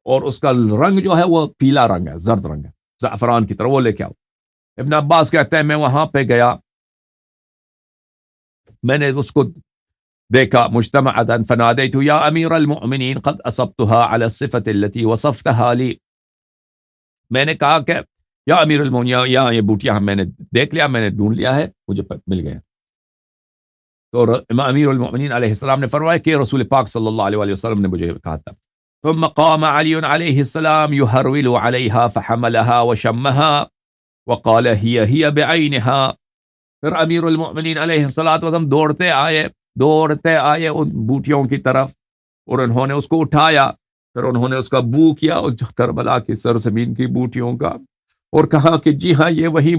S1: اور اس کا رنگ جو ہے وہ پیلا رنگ ہے، زرد رنگ ہے، زعفران کی طرح. وہ لے کے آؤ. ابن عباس کہتے ہیں میں وہاں پہ گیا، میں نے اس کو دیکھا مجتمعا فنادیت یا امیر المؤمنین قد اصبتها على الصفة التي وصفتها لی. میں نے کہا کہ یا امیر المؤمنین، یا یہ بوٹیاں میں نے دیکھ لیا، میں نے ڈھونڈ لیا ہے، مجھے مل گئے. تو امیر المؤمنین علیہ السلام نے فرمایا کہ رسول پاک صلی اللہ علیہ وسلم نے مجھے کہا تھا. ثم قام علی علیہ السلام يهرول علیہا فحملها وشمها وقال ہی بعینها. پھر امیر المؤمنین علیہ السلام دوڑتے آئے ان بوٹیوں کی طرف، اور انہوں نے اس کو اٹھایا، پھر انہوں نے اس کا بو کیا اس کربلا کی سرزمین کی بوٹیوں کا، اور کہا کہ جی ہاں یہ وہی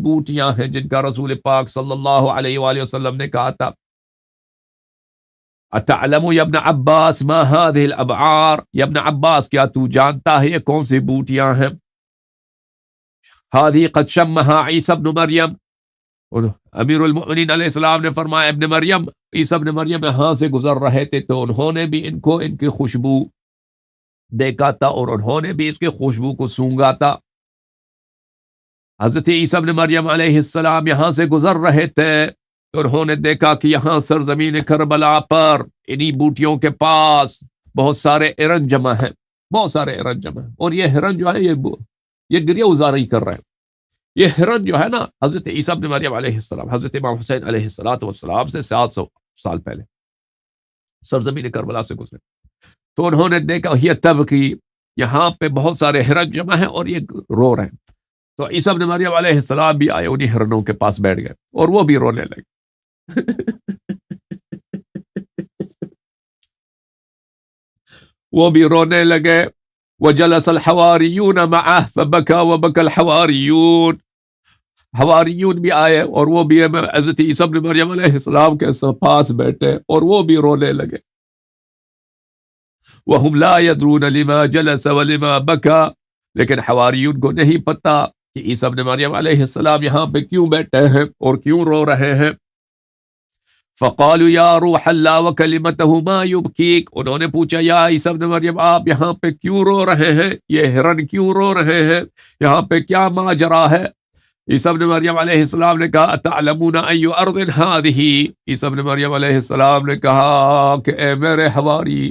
S1: بوٹیاں ہیں جن کا رسول پاک صلی اللہ علیہ وآلہ وسلم نے کہا تھا. اتعلم یا ابن عباس ما هذه الابعار، یا ابن عباس کیا تو جانتا ہے یہ کون سی بوٹیاں ہیں؟ هذه قد شمها عیسی ابن مریم. اور امیر المؤمنین علیہ السلام نے فرمایا ابن مریم، عیسی ابن مریم یہاں سے گزر رہے تھے تو انہوں نے بھی ان کی خوشبو دیکھا تھا، اور انہوں نے بھی اس کی خوشبو کو سونگا تھا. حضرت عیسی ابن مریم علیہ السلام یہاں سے گزر رہے تھے تو انہوں نے دیکھا کہ یہاں سرزمین کربلا پر انہی بوٹیوں کے پاس بہت سارے ارن جمع ہیں، بہت سارے ارن جمع ہیں، اور یہ ہرن جو ہے یہ گریہ ازاری کر رہے ہیں۔ یہ ہرن جو ہے نا، حضرت عیسیٰ ابن مریم علیہ السلام، حضرت امام حسین علیہ السلام سے 700 سال پہلے سرزمین کربلا سے گزرے، تو انہوں نے دیکھا یہ تب کی یہاں پہ بہت سارے ہرن جمع ہیں اور یہ رو رہے ہیں۔ تو عیسیٰ ابن مریم علیہ السلام بھی آئے، انہی ہرنوں کے پاس بیٹھ گئے اور وہ بھی رونے لگے۔ وہ بھی رونے لگے۔ وجلس الحواریون معه فبكى وبكى الحواریون، حواریون بھی آئے اور وہ بھی حضرت عیسیٰ ابن مریم علیہ السلام کے پاس بیٹھے اور وہ بھی رونے لگے۔ وهم لا يدرون لما جلس ولما بكى، لیکن حواریون کو نہیں پتا کہ عیسیٰ ابن مریم علیہ السلام یہاں پہ کیوں بیٹھے ہیں اور کیوں رو رہے ہیں۔ فقالوا یا روح اللہ وکلمتہ ما یبکیک، انہوں نے پوچھا یا عیسیٰ ابن مریم آپ یہاں پہ کیوں رو رہے ہیں، یہ ہرن کیوں رو رہے ہیں، یہاں پہ کیا ماجرا ہے؟ عیسیٰ ابن مریم علیہ السلام نے کہا اتعلمون ای ارض ہذہ، عیسیٰ ابن مریم علیہ السلام نے کہا کہ اے میرے حواری،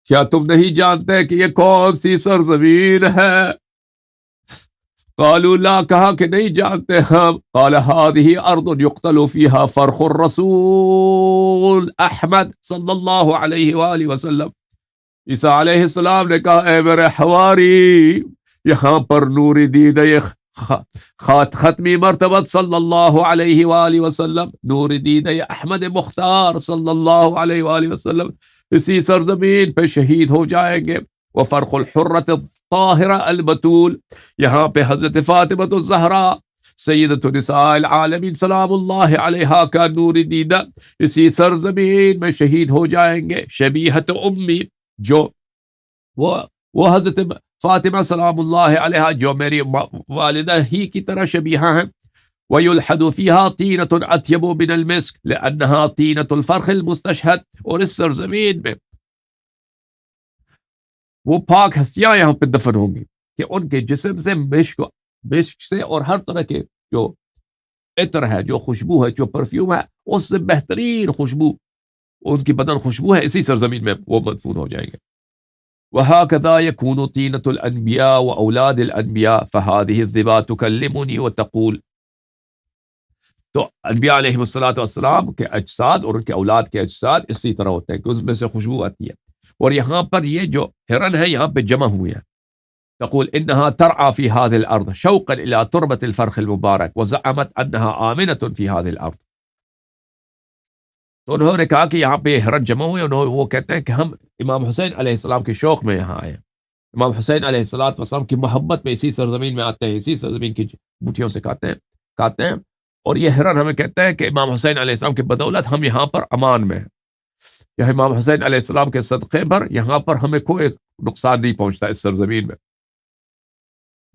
S1: کیا تم نہیں جانتے کہ یہ کون سی سرزمین ہے؟ قالوا لا، کہا کہ نہیں جانتے ہم۔ قال هذه ارض يقتل فيها فرخ الرسول احمد صلی اللہ علیہ وآلہ وسلم۔ عیسیٰ علیہ السلام نے کہا اے میرے حواری، یہاں پر نور دید ختمی مرتبت صلی اللہ علیہ وآلہ وسلم، نور دید احمد مختار صلی اللہ علیہ وآلہ وسلم اسی سرزمین پہ شہید ہو جائیں گے۔ وفرخ الحرۃ الطاہرہ البتول، یہاں پہ حضرت فاطمۃ الزہرا سیدۃ نساء العالمین سلام اللہ علیہا کا نور دیدہ اسی سرزمین میں شہید ہو جائیں گے۔ شبیہۃ امی، جو وہ حضرت فاطمہ سلام اللہ علیہا جو میری والدہ ہی کی طرح شبیہہ ہیں۔ وَيُلْحَدُ فِيهَا طِينَةٌ أَطْيَبُ مِنَ الْمِسْكِ لِأَنَّهَا طِينَةُ الْفَرْخِ الْمُسْتَشْهَدِ، اور اس سرزمین میں وہ پاک ہستیاں یہاں پہ دفن ہوں گی کہ ان کے جسم سے مشک سے اور ہر طرح کے جو عطر ہے، جو خوشبو ہے، جو پرفیوم ہے، اس سے بہترین خوشبو ان کی بدن خوشبو ہے، اسی سرزمین میں وہ مدفون ہو جائیں گے۔ وَهَكَذَا يَكُونُ طِينَةُ الْأَنْبِيَاءِ وَأَوْلَادِ الْأَنْبِيَاءِ فَهَذِهِ الظِّبَا تُكَلِّمُنِي وَتَقُولُ، تو انبیاء علیہ السلام کے اجساد اور ان کے اولاد کے اجساد اسی طرح ہوتے ہیں کہ اس میں سے خوشبو آتی ہے، اور یہاں پر یہ جو ہرن ہے یہاں پہ جمع ہوئے ہیں۔ تقول انها ترعى في هذه الارض شوقا الى تربة الفرخ المبارك وزعمت انها آمنة في هذه الارض، تو انہوں نے کہا کہ یہاں پہ ہرن جمع ہوئے، وہ کہتے ہیں کہ ہم امام حسین علیہ السلام کے شوق میں یہاں آئے ہیں، امام حسین علیہ السلام کی محبت میں اسی سرزمین میں آتے ہیں، اسی سرزمین کی بوٹیوں سے کھاتے ہیں، اور یہ ہرن ہمیں کہتا ہے کہ امام حسین علیہ السلام کی بدولت ہم یہاں پر امان میں ہیں، یا امام حسین علیہ السلام کے صدقے پر یہاں پر ہمیں کوئی نقصان نہیں پہنچتا اس سرزمین میں،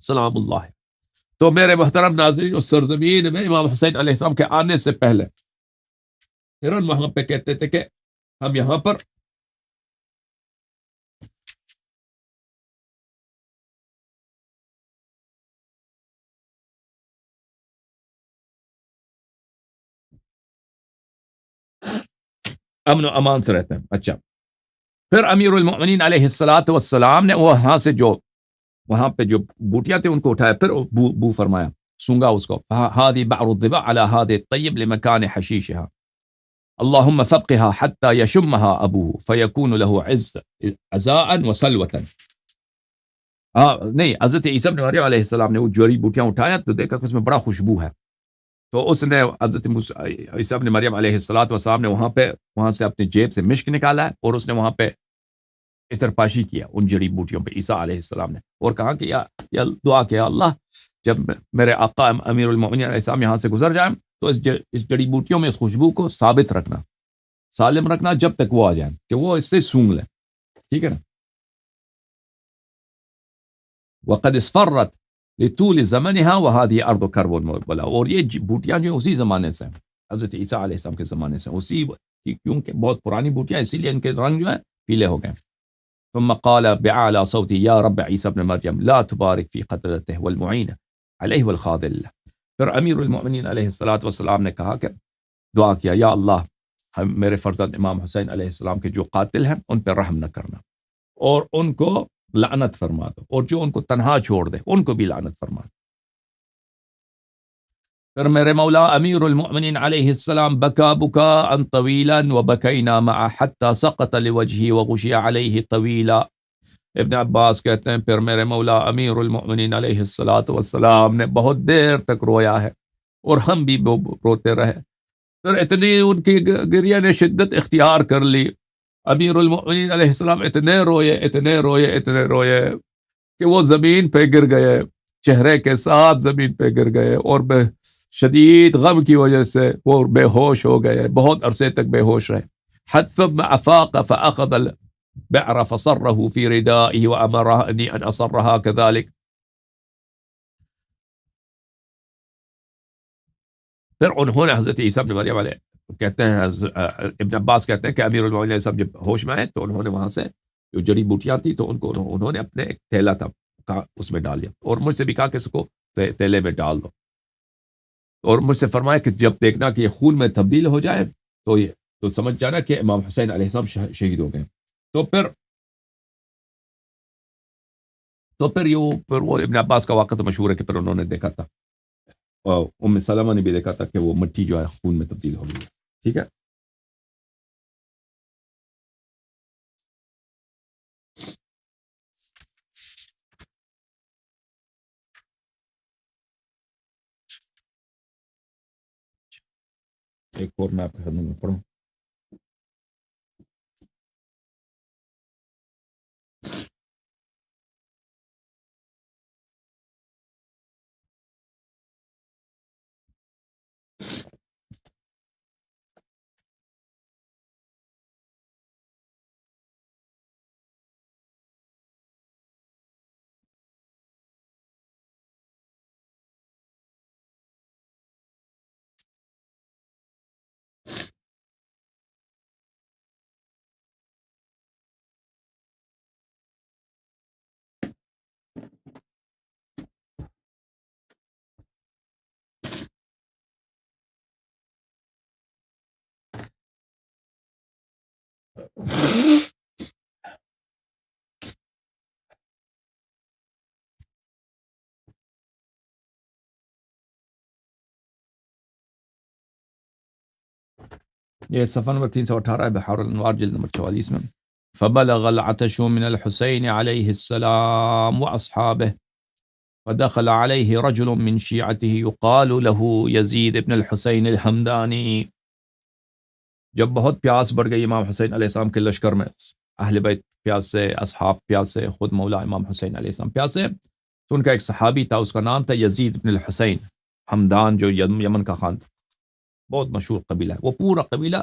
S1: سلام اللہ۔ تو میرے محترم ناظرین، اس سرزمین میں امام حسین علیہ السلام کے آنے سے پہلے ہرن وہاں پہ کہتے تھے کہ ہم یہاں پر امن و امان سے رہتے ہیں۔ اچھا، پھر امیر المؤمنین علیہ السلام نے وہاں سے جو وہاں پہ جو بوٹیاں تھیں ان کو اٹھایا، پھر بو فرمایا، سونگا اس کو، هذه بعر الظباء على هذا الطيب لمكان حشيشها اللهم فقها حتى يشمها ابوه فيكون له عزاء وسلوة۔ نہیں، حضرت عیسیٰ ابن مریم علیہ السلام نے وہ جڑی بوٹیاں اٹھایا تو دیکھا کہ اس میں بڑا خوشبو ہے، تو اس نے حضرت عیسیٰ ابن مریم علیہ السلام نے وہاں سے اپنی جیب سے مشک نکالا ہے اور اس نے وہاں پہ عطر پاشی کیا ان جڑی بوٹیوں پہ عیسیٰ علیہ السلام نے، اور کہا کہ یا دعا کیا اللہ جب میرے آقا امیر المؤمنین علیہ السلام یہاں سے گزر جائیں تو اس جڑی بوٹیوں میں اس خوشبو کو ثابت رکھنا، سالم رکھنا جب تک وہ آ جائیں کہ وہ اس سے سونگ لیں، ٹھیک ہے نا۔ وقد اصفرت لطول زمنها وهذه ارض کرب مقبلہ، اور یہ بوٹیاں جو اسی زمانے سے ہیں، حضرت عیسیٰ علیہ السلام کے زمانے سے، اسی کیونکہ بہت پرانی بوٹیاں اسی لیے ان کے رنگ جو ہے پیلے ہو گئے۔ ثم قال بعلى صوته یا رب عیسیٰ ابن مریم لا تبارک فی قتلته والمعین علیہ والخاذل۔ پھر امیر المؤمنین علیہ السلام نے کہا کہ دعا کیا یا اللہ میرے فرزند امام حسین علیہ السلام کے جو قاتل ہیں ان پہ رحم نہ کرنا اور ان کو لعنت فرما دو، اور جو ان کو تنہا چھوڑ دے ان کو بھی لعنت فرما دو۔ پھر میرے مولا امیر المؤمنین علیہ السلام بکا بکاء طویلا وبکینا معه حتی سقط لوجهه وغشی علیہ طویلا۔ ابن عباس کہتے ہیں پھر میرے مولا امیر المؤمنین علیہ السلام نے بہت دیر تک رویا ہے اور ہم بھی روتے رہے۔ پھر اتنی ان کی گریہ نے شدت اختیار کر لی، امیر المؤمنین علیہ السلام اتنے روئے کہ وہ زمین پہ گر گئے، چہرے کے ساتھ زمین پہ گر گئے، اور شدید غم کی وجہ سے وہ بے ہوش ہو گئے، بہت عرصے تک بے ہوش رہے۔ حتى ثم افاق فاخذ البعر فصره في ردائه وامرني ان اصرها كذلك۔ پھر انہوں نے حضرت عیسیٰ ابن مریم علیہ کہتے ہیں، ابن عباس کہتے ہیں کہ امیر المؤمنین صاحب جب ہوش میں آئے تو انہوں نے وہاں سے جو جڑی بوٹیاں تھیں تو انہوں نے اپنے ایک تھیلا تھا اس میں ڈال دیا، اور مجھ سے بھی کہا کہ اس کو تیلے میں ڈال دو، اور مجھ سے فرمایا کہ جب دیکھنا کہ یہ خون میں تبدیل ہو جائے تو سمجھ جانا کہ امام حسین علیہ السلام شہید ہو گئے۔ تو پھر وہ ابن عباس کا واقعہ تو مشہور ہے کہ پھر انہوں نے دیکھا تھا، ام سلمہ نے بھی دیکھا تھا کہ وہ مٹی جو ہے خون میں تبدیل ہو گئی ہے۔ ٹھیک ہے، ایک اور میں آپ کے خدمت میں پڑھوں۔ یہ صفحہ نمبر 318 ہے، بحار الانوار جلد نمبر 44 میں۔ فبلغ العطش من الحسین علیہ السلام واصحابہ فدخل علیہ رجل من شیعته يقال له یزید ابن الحسین الحمدانی۔ جب بہت پیاس بڑھ گئی امام حسین علیہ السلام کے لشکر میں، اہل بیت پیاس سے، اصحاب پیاس سے، خود مولا امام حسین علیہ السلام پیاس سے، تو ان کا ایک صحابی تھا، اس کا نام تھا یزید ابن الحسین حمدان، جو یمن کا خان تھا، بہت مشہور قبیلہ ہے۔ وہ پورا قبیلہ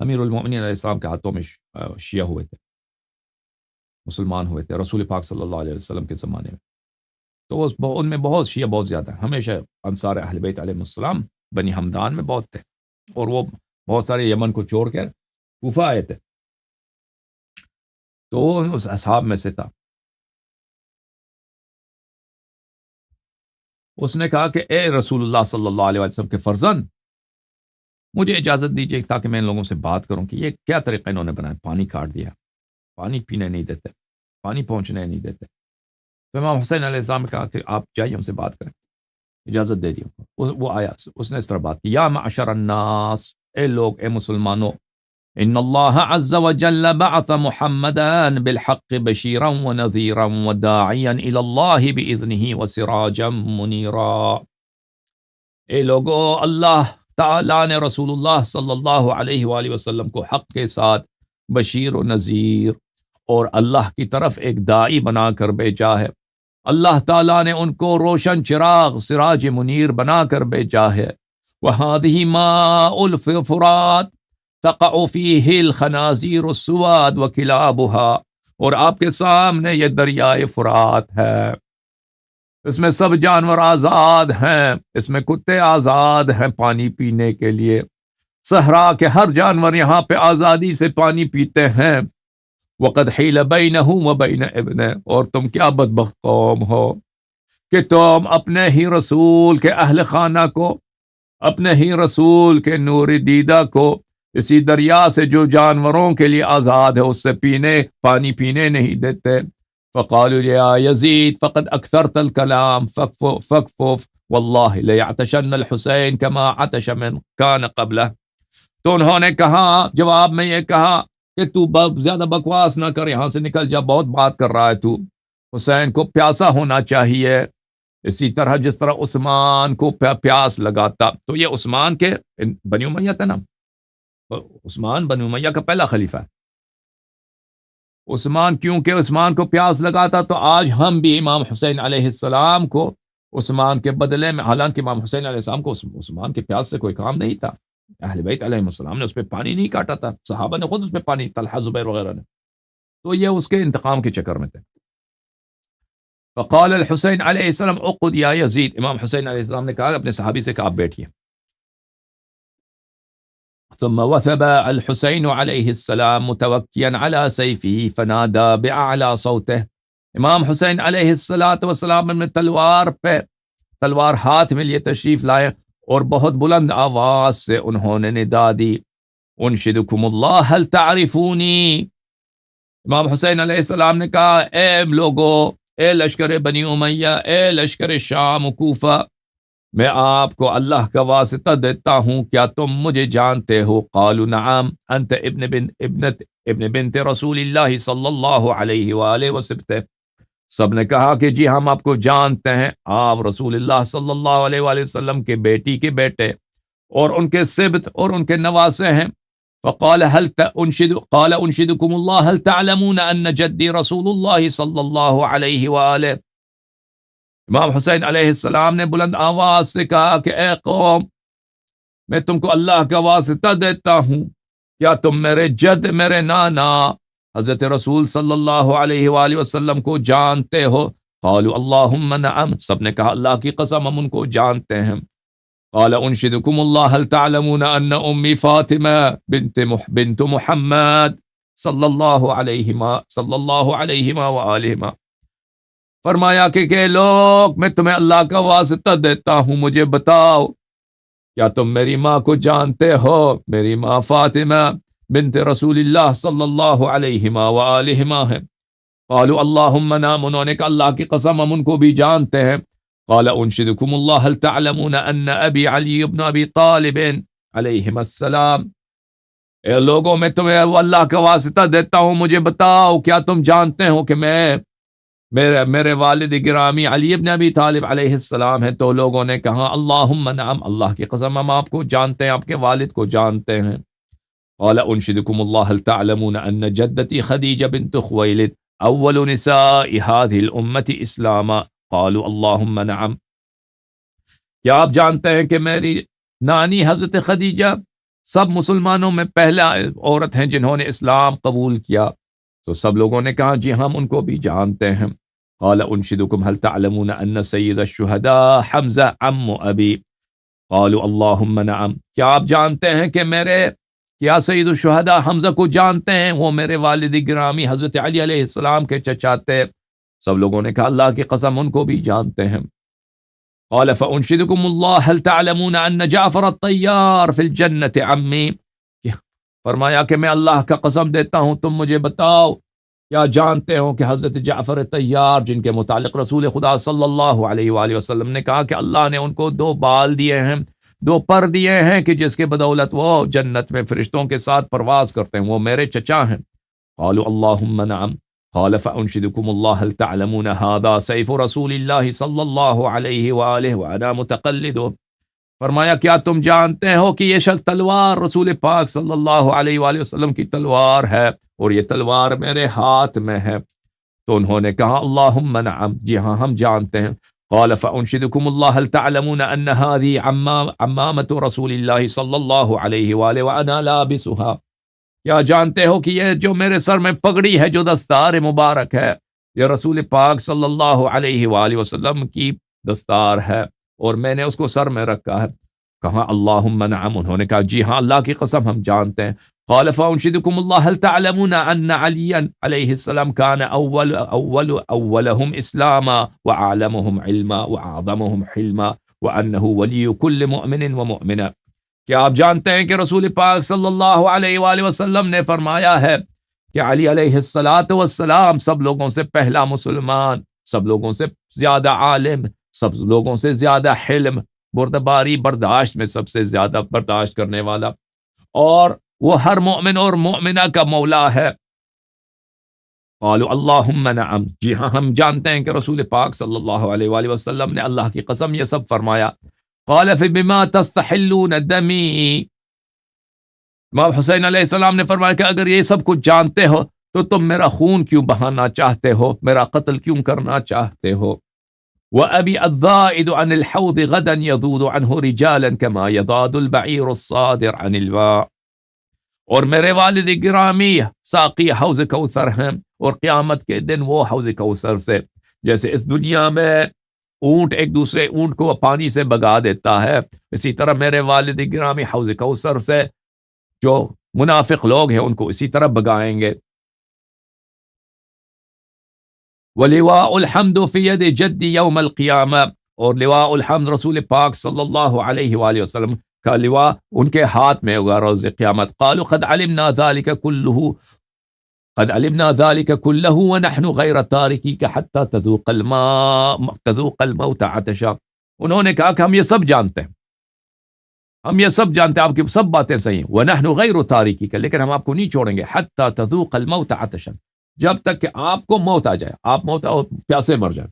S1: امیر المؤمنین علیہ السلام کے ہاتھوں میں شیعہ ہوئے تھے، مسلمان ہوئے تھے رسول پاک صلی اللہ علیہ وسلم کے زمانے میں۔ تو ان میں بہت شیعہ بہت زیادہ ہیں، ہمیشہ انصار اہل بیت علیہ السلام بنی حمدان میں بہت تھے، اور وہ بہت سارے یمن کو چھوڑ کر کوفہ آئے تھے، تو وہ اس اصحاب میں سے تھا۔ اس نے کہا کہ اے رسول اللہ صلی اللہ علیہ وسلم کے فرزند، مجھے اجازت دیجیے تاکہ میں ان لوگوں سے بات کروں کہ یہ کیا طریقہ انہوں نے بنایا، پانی کاٹ دیا، پانی پینے نہیں دیتے، پانی پہنچنے نہیں دیتے۔ تو امام حسین علیہ السلام نے کہا کہ آپ جائیے ان سے بات کریں، اجازت دے دی۔ وہ آیا، اس نے اس طرح بات کی، یا معشر الناس، اے لوگ، اے مسلمانوں، ان اللہ عز وجل بعث محمدا بالحق بشیرا ونذیرا وداعیا الی اللہ باذنہ وسراجا منیرا۔ اے لوگو، اللہ تعالیٰ نے رسول اللہ صلی اللہ علیہ وآلہ وسلم کو حق کے ساتھ بشیر و نذیر اور اللہ کی طرف ایک داعی بنا کر بھیجا ہے۔ اللہ تعالیٰ نے ان کو روشن چراغ، سراج منیر بنا کر بھیجا ہے۔ وَهَذِهِ مَاءُ الْفُرَاتِ تَقَعُ فِيهِ الْخَنَازِيرُ السُّوَادُ وَكِلَابُهَا، اور آپ کے سامنے یہ دریائے فرات ہے، اس میں سب جانور آزاد ہیں، اس میں کتے آزاد ہیں پانی پینے کے لیے، صحرا کے ہر جانور یہاں پہ آزادی سے پانی پیتے ہیں۔ وَقَدْ حِيلَ بَيْنَهُ وَبَيْنَ ابْنِهِ، اور تم کیا بدبخت قوم ہو کہ تم اپنے ہی رسول کے اہل خانہ کو اپنے ہی رسول کے نور دیدہ کو اسی دریا سے جو جانوروں کے لیے آزاد ہے اس سے پانی پینے نہیں دیتے. فقالوا یا یزید فقد اکثرت الکلام فکفف واللہ لیعتشن الحسین کما عطش من کان قبلہ. تو انہوں نے کہا، جواب میں یہ کہا کہ تو زیادہ بکواس نہ کر، یہاں سے نکل جا، بہت بات کر رہا ہے تو. حسین کو پیاسا ہونا چاہیے، اسی طرح جس طرح عثمان کو پیاس لگاتا. تو یہ عثمان کے بنی امیہ تھا نا، عثمان بنی امیہ کا پہلا خلیفہ ہے. عثمان کیونکہ عثمان کو پیاس لگاتا، تو آج ہم بھی امام حسین علیہ السلام کو عثمان کے بدلے میں، حالانکہ امام حسین علیہ السلام کو عثمان کے پیاس سے کوئی کام نہیں تھا، اہل بیت علیہ السلام نے اس پہ پانی نہیں کاٹا تھا، صحابہ نے خود اس پہ پانی، طلحہ زبیر وغیرہ نے، تو یہ اس کے انتقام کے چکر میں تھے. فقال الحسین علیہ السلام اقعد یا یزید، امام حسین علیہ السلام نے کہا اپنے صحابی سے کہ آپ بیٹھیے. ثم وثب الحسین علیہ السلام متوکیا علی سیفہ فنادى بأعلی صوته. امام حسین علیہ السلام میں تلوار ہاتھ میں لیے تشریف لائے اور بہت بلند آواز سے انہوں نے ندا دی، انشدکم اللہ هل تعرفونی. امام حسین علیہ السلام نے کہا، اے لوگو، اے لشکر بنی امیہ، اے لشکر شام و کوفہ، میں آپ کو اللہ کا واسطہ دیتا ہوں، کیا تم مجھے جانتے ہو؟ قالوا نعم انت ابن بنت رسول اللہ صلی اللہ علیہ وآلہ وسلم. سب نے کہا کہ جی ہم آپ کو جانتے ہیں، آپ رسول اللہ صلی اللہ علیہ وآلہ وسلم کے بیٹی کے بیٹے اور ان کے سبط اور ان کے نواسے ہیں. فقال قال انشدكم الله هل تعلمون ان جدی رسول اللہ صلی اللہ علیہ وآلہ. امام حسین علیہ السلام نے بلند آواز سے کہا کہ اے قوم، میں تم کو اللہ کا واسطہ دیتا ہوں، کیا تم میرے جد، میرے نانا حضرت رسول صلی اللہ علیہ وآلہ وسلم کو جانتے ہو؟ قالوا اللہم نعم، سب نے کہا اللہ کی قسم ہم ان کو جانتے ہیں. قال انشدکم اللہ هل تعلمون ان امی فاطمہ بنت محمد صلی اللہ علیہ وآلہ. فرمایا کہ لوگ، میں تمہیں اللہ کا واسطہ دیتا ہوں، مجھے بتاؤ کیا تم میری ماں کو جانتے ہو؟ میری ماں فاطمہ بنت رسول اللہ صلی اللہ علیہ وآلہ ہے. قالوا اللہم نعم، انہوں نے کہا اللہ کی قسم ہم ان کو بھی جانتے ہیں. قال انشدکم اللہ هل تعلمون ان ابی علی بن ابی طالب علیہم السلام. اے لوگوں، میں تمہیں اللہ کا واسطہ دیتا ہوں، مجھے بتاؤ کیا تم جانتے ہو کہ میرے والد گرامی علی ابن ابی طالب علیہ السلام ہیں؟ تو لوگوں نے کہا اللہم نعم، اللہ کی قسم ہم آپ کو جانتے ہیں، آپ کے والد کو جانتے ہیں. قال انشدکم اللہ هل تعلمون ان جدتی خدیجہ بنت خویلد اول نساء هذه الامة اسلاما. قالوا اللہم نعم، کیا آپ جانتے ہیں کہ میری نانی حضرت خدیجہ سب مسلمانوں میں پہلا عورت ہیں جنہوں نے اسلام قبول کیا؟ تو سب لوگوں نے کہا جی ہم ان کو بھی جانتے ہیں. قال انشدکم هل تعلمون ان سید الشہداء حمزہ عم ابی. قالوا اللہم نعم، کیا آپ جانتے ہیں کہ کیا سید الشہداء حمزہ کو جانتے ہیں؟ وہ میرے والد گرامی حضرت علی علیہ السلام کے چچا تھے. سب لوگوں نے کہا اللہ کی قسم ان کو بھی جانتے ہیں. قال فانشدکم اللہ هل تعلمون ان جعفر الطیار فی الجنت عمی. فرمایا کہ میں اللہ کا قسم دیتا ہوں، تم مجھے بتاؤ کیا جانتے ہو کہ حضرت جعفر طیار، جن کے متعلق رسول خدا صلی اللہ علیہ وآلہ وسلم نے کہا کہ اللہ نے ان کو 2 بال دیے ہیں، 2 پر دیے ہیں کہ جس کے بدولت وہ جنت میں فرشتوں کے ساتھ پرواز کرتے ہیں، وہ میرے چچا ہیں. قالوا اللہم نعم. قال فانشدکم اللہ هل تعلمون هذا سیف رسول اللہ صلی اللہ علیہ وآلہ وانا متقلد. فرمایا کیا تم جانتے ہو کہ یہ تلوار رسول پاک صلی اللہ علیہ وآلہ وسلم کی تلوار ہے اور یہ تلوار میرے ہاتھ میں ہے؟ تو انہوں نے کہا اللہم نعم، جی ہاں ہم جانتے ہیں. قال فانشدکم اللہ هل تعلمون ان هذه عمامة رسول اللہ صلی اللہ علیہ وآلہ وانا لابسها. کیا جانتے ہو کہ یہ جو میرے سر میں پگڑی ہے، جو دستار مبارک ہے، یہ رسول پاک صلی اللہ علیہ وآلہ وسلم کی دستار ہے اور میں نے اس کو سر میں رکھا ہے. کہا اللہم نعم، انہوں نے کہا جی ہاں اللہ کی قسم ہم جانتے ہیں. قال فانشدکم اللہ هل تعلمون ان علی علیہ السلام کان اولهم اسلاما واعلمهم علما واعظمهم حلما وَأَنَّهُ وَلِيُّ كُلِّ مُؤْمِنٍ وَمُؤْمِنَةٍ، کیا آپ جانتے ہیں کہ رسول پاک صلی اللہ علیہ وآلہ وسلم نے فرمایا ہے کہ علی علیہ السلام سب لوگوں سے پہلا مسلمان، سب لوگوں سے زیادہ عالم، سب لوگوں سے زیادہ حلم، بردباری برداشت میں سب سے زیادہ برداشت کرنے والا، اور وہ ہر مومن اور مومنہ کا مولا ہے۔ قالوا اللہم نعم، جی ہاں ہم جانتے ہیں کہ رسول پاک صلی اللہ علیہ وآلہ وسلم نے اللہ کی قسم یہ سب فرمایا۔ قال فبما تستحلون دمی، امام حسین علیہ السلام نے فرمایا کہ اگر یہ سب کچھ جانتے ہو تو تم میرا خون کیوں بہانا چاہتے ہو، میرا قتل کیوں کرنا چاہتے ہو؟ وَأَبِي الذَّائِدُ عَنِ الْحَوْضِ غَدًا يَذُودُ عَنْهُ رِجَالًا كَمَا يَضَادُ الْبَعِيرُ الصَّادِرُ عَنِ الْمَاءِ، اور میرے والد گرامی ساقی حوض کوثر ہیں، اور قیامت کے دن وہ حوض کوثر سے جیسے اس دنیا میں اونٹ ایک دوسرے اونٹ کو پانی سے بگا دیتا ہے، اسی طرح میرے والد گرامی حوض کوثر سے جو منافق لوگ ہیں ان کو اسی طرح بگائیں گے۔ وَلِوَاءُ الْحَمْدُ فِي يَدِ جَدِّ يَوْمَ الْقِيَامَةِ، اور لواء الحمد رسول پاک صلی اللہ علیہ وآلہ وسلم کا لواء ان کے ہاتھ میں ہوگا روز قیامت۔ قالوا قد علمنا ذلك كله ونحن غير تاركيك حتى تذوق الموت عطشا، انہوں نے کہا کہ ہم یہ سب جانتے ہیں، ہم یہ سب جانتے ہیں، آپ کی سب باتیں صحیح ہیں، وَنَحْنُ غَيْرُ تَارِكِكَ، لیکن ہم آپ کو نہیں چھوڑیں گے، حَتَّى تَذُوقَ الْمَوْتَ عَطَشًا، جب تک کہ آپ کو موت آ جائے، آپ موت پیاسے مر جائیں۔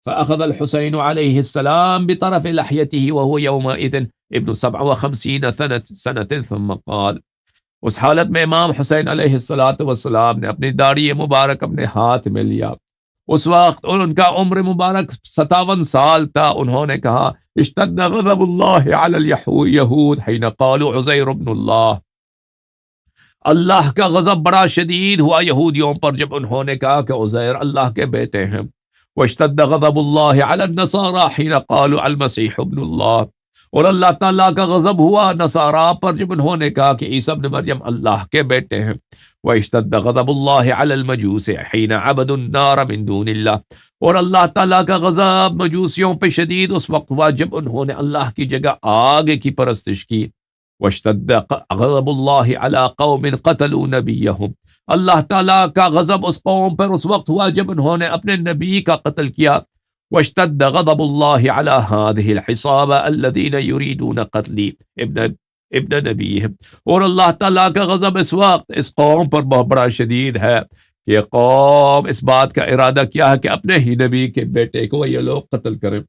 S1: فَأَخَذَ الْحُسَيْنُ عَلَيْهِ السَّلَامِ بِطَرَفِ لَحْيَتِهِ وَهُوَ يَوْمَئِذٍ ابن 57 سنة ثم قال، اس حالت میں امام حسین علیہ السلام نے اپنی داڑھی مبارک اپنے ہاتھ میں لیا، اس وقت ان کا عمر مبارک 57 سال تھا، انہوں نے کہا اشتد غضب اللہ علی الیہود حین قالوا عزیر ابن اللہ، اللہ کا غضب بڑا شدید ہوا یہودیوں پر جب انہوں نے کہا کہ عزیر اللہ کے بیٹے ہیں۔ واشتد غضب اللہ علی النصارى حین قالوا المسیح ابن اللہ، اور اللہ تعالیٰ کا غضب ہوا نصارہ پر جب انہوں نے کہا کہ عیسیٰ ابن مریم اللہ کے بیٹے ہیں۔ واشتد غضب اللہ علی المجوس حین عبدوا النار من دون اللہ، اور اللہ تعالیٰ کا غضب مجوسیوں پہ شدید اس وقت ہوا جب انہوں نے اللہ کی جگہ آگ کی پرستش کی۔ واشتد غضب اللہ علی قوم قتلوا نبیہم، اللہ تعالیٰ کا غضب اس قوم پر اس وقت ہوا جب انہوں نے اپنے نبی کا قتل کیا۔ واشتد غضب اللہ علی هذه الحصابہ الذین یریدون قتل ابن نبیہم، اور اللہ تعالیٰ کا غضب اس وقت اس قوم پر بہت بڑا شدید ہے کہ یہ قوم اس بات کا ارادہ کیا ہے کہ اپنے ہی نبی کے بیٹے کو یہ لوگ قتل کریں۔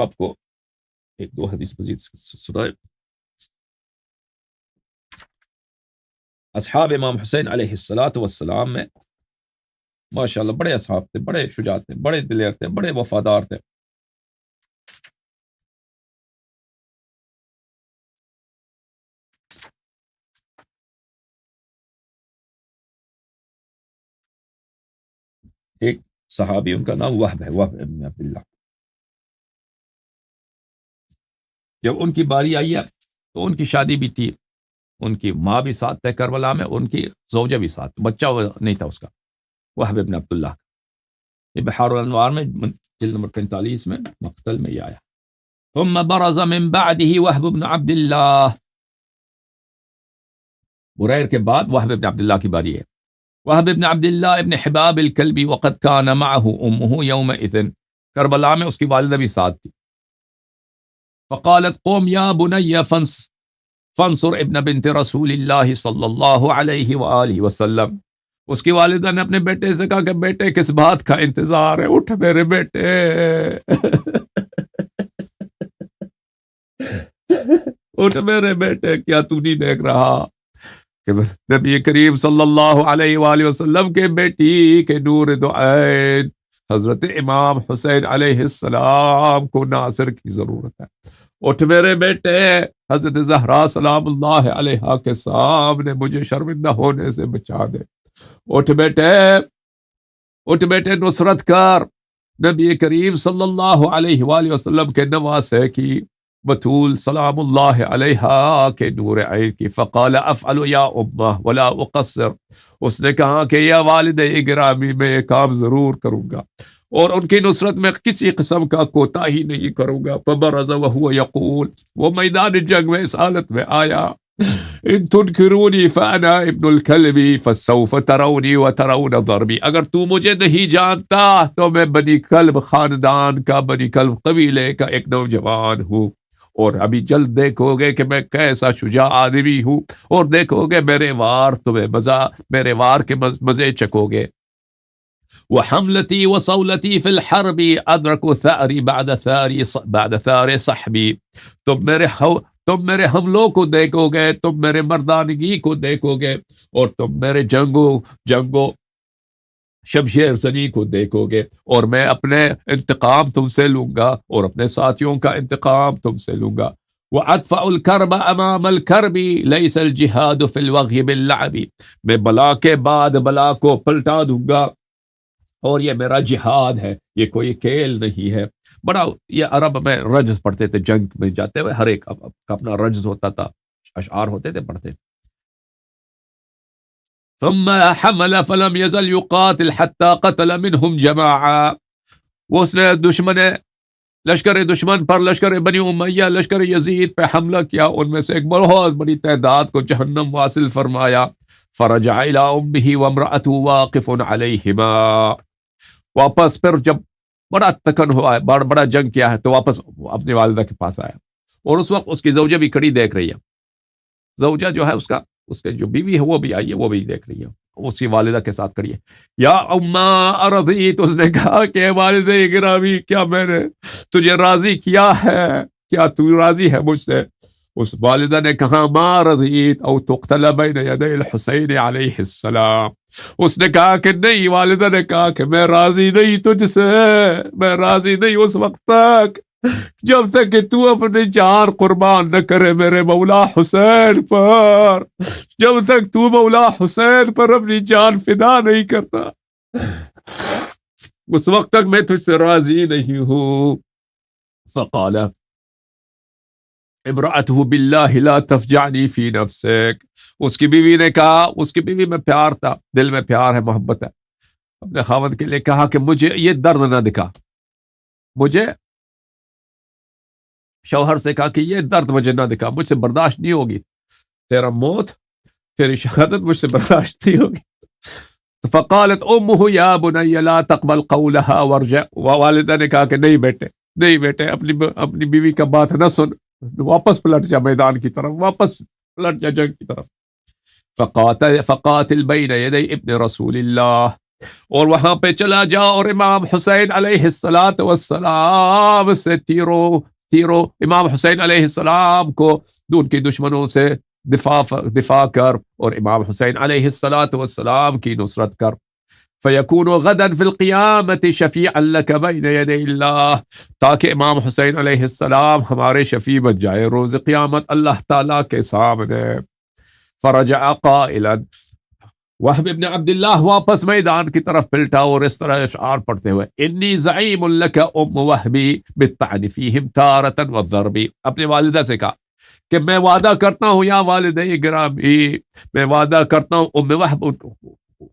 S1: آپ کو ایک دو حدیث مزید سنائے۔ اصحاب امام حسین علیہ السلام میں ماشاءاللہ بڑے اصحاب تھے، بڑے شجاع تھے، بڑے دلیر تھے، بڑے وفادار تھے۔ ایک صحابی ان کا نام وہب ہے، وہب ابن عبداللہ، جب ان کی باری آئی ہے تو ان کی شادی بھی تھی، ان کی ماں بھی ساتھ تھے کربلا میں، ان کی زوجہ بھی ساتھ، بچہ نہیں تھا اس کا، وہب ابن عبداللہ۔ یہ بحار الانوار میں جلد نمبر 45 میں مقتل میں یہ آیا۔ ثم برز من بعده وهب بن عبد الله، بریر کے بعد وہب ابن عبداللہ کی باری ہے۔ وہب ابن عبداللہ ابن حباب الکلبی وقد كان معه امه يومئذ، کربلا میں اس کی والدہ بھی ساتھ تھی۔ فقالت قوم یا بني فانصر ابن بنت رسول اللہ صلی اللہ علیہ وآلہ وسلم، اس کی والدہ نے اپنے بیٹے سے کہا کہ بیٹے کس بات کا انتظار ہے، اٹھ میرے بیٹے، اٹھ میرے بیٹے، کیا تو نہیں دیکھ رہا کہ نبی کریم صلی اللہ علیہ وآلہ وسلم کے بیٹی کے نور دو عین حضرت امام حسین علیہ السلام کو ناصر کی ضرورت ہے، اٹھ میرے بیٹے، حضرت زہرا سلام اللہ علیہا کے سامنے مجھے شرمندہ ہونے سے بچا دے، اٹھ بیٹے، اٹھ بیٹے، نصرت کر نبی کریم صلی اللہ علیہ وآلہ وسلم کے نواسے کی بطول سلام اللہ علیہا کے نور عین کی۔ فقال افعل یا امہ ولا اقصر، اس نے کہا کہ یا والد گرامی میں یہ کام ضرور کروں گا اور ان کی نصرت میں کسی قسم کا کوتاہی نہیں کروں گا. فبرز وهو یقول، وہ میدان جنگ میں اس حالت میں آیا، ان تنکرونی فانا ابن الکلب فسوف ترونی وترون ضربی، اگر تو مجھے نہیں جانتا تو میں بنی کلب خاندان کا، بنی کلب قبیلے کا ایک نوجوان ہوں، اور ابھی جلد دیکھو گے کہ میں کیسا شجاع آدمی ہوں، اور دیکھو گے میرے وار تمہیں میرے وار کے مزے چکو گے. وحملتی وصولتی فی الحرب ادرک ثأری بعد ثار صحبی، تم میرے حملوں کو دیکھو گے، تم میرے مردانگی کو دیکھو گے، اور تم میرے جنگو شمشیر زنی کو دیکھو گے، اور میں اپنے انتقام تم سے لوں گا اور اپنے ساتھیوں کا انتقام تم سے لوں گا. وَأَدْفَعُ الْكَرْبَ أَمَامَ الْكَرْبِ لَيْسَ الْجِهَادُ فِي الْوَغْيِ بِاللَّعْبِ، میں بلا کے بعد بلا کو پلٹا دوں گا، اور یہ میرا جہاد ہے، یہ کوئی کھیل نہیں ہے. بڑا یہ عرب میں رجز پڑھتے تھے، جنگ میں جاتے ہوئے ہر ایک کا اپنا رجز ہوتا تھا، اشعار ہوتے تھے، پڑھتے تھے. ثم حمل فلم يزل يقاتل حتى قتل منهم جماعة، وہ اس نے لشکر دشمن پر، لشکر بنی امیہ، لشکر یزید پہ حملہ کیا، ان میں سے ایک بہت بڑی تعداد کو جہنم واصل فرمایا. فرجع الى امه وامرأته واقف عليهما، واپس پھر جب بڑا تکن ہوا ہے، بڑا جنگ کیا ہے، تو واپس اپنی والدہ کے پاس آیا، اور اس وقت اس کی زوجہ بھی کھڑی دیکھ رہی ہے. زوجہ جو ہے اس کے جو بیوی ہے وہ بھی آئی ہے، وہ بھی دیکھ رہی ہے، اسی والدہ کے ساتھ کھڑی ہے. یا اما ارضیت، اس نے کہا کہ والدہ گرامی، کیا میں نے تجھے راضی کیا ہے، کیا تو راضی ہے مجھ سے؟ اس والدہ نے کہا ما رضیت او تقتل بین یدی الحسین علیہ السلام، اس نے کہا کہ نہیں، والدہ نے کہا کہ میں راضی نہیں تجھ سے، میں راضی نہیں اس وقت تک جب تک کہ تو اپنی جان قربان نہ کرے میرے مولا حسین پر، جب تک تو مولا حسین پر اپنی جان فدا نہیں کرتا، اس وقت تک میں تجھ سے راضی نہیں ہوں. فقال امرأته باللہ لا تفجعنی فی نفسک، اس کی بیوی نے کہا، اس کی بیوی میں پیار تھا، دل میں پیار ہے، محبت ہے، اپنے خاوند کے لیے کہا کہ مجھے یہ درد نہ دکھا، مجھے شوہر سے کہا کہ یہ درد مجھے نہ دکھا، مجھ سے برداشت نہیں ہوگی، تیرا موت، تیری شہادت مجھ سے برداشت نہیں ہوگی. فقالت امه یا بنی لا تقبل قولها وارجع، والدہ نے کہا کہ نہیں بیٹے اپنی بیوی کا بات نہ سن، واپس پلٹ جا میدان کی طرف، واپس پلٹ جا جنگ کی طرف. فقاتل بین یدی ابن رسول اللہ، اور وہاں پہ چلا جا اور امام حسین علیہ السلام سے تیرو امام حسین علیہ السلام کو ان کی دشمنوں سے دفاع کر، اور امام حسین علیہ السلام کی نصرت کر. فَيَكُونُ غَدًا فِي الْقِيَامَةِ شَفِيعًا لَكَ بَيْنَ يَدَيِ اللَّهِ، تاکہ امام حسین علیہ السلام ہمارے شفیع بن جائے روز قیامت اللہ تعالیٰ کے سامنے. فرجع قائلا، وہب ابن عبداللہ واپس میدان کی طرف پلٹا اور اس طرح اشعار پڑھتے ہوئے، انی زعیم لک ام وہبی بالطعن فیہم تارتا والضرب، اپنی والدہ سے کہا کہ میں وعدہ کرتا ہوں یا والدہ گرامی، میں وعدہ کرتا ہوں، ام وہب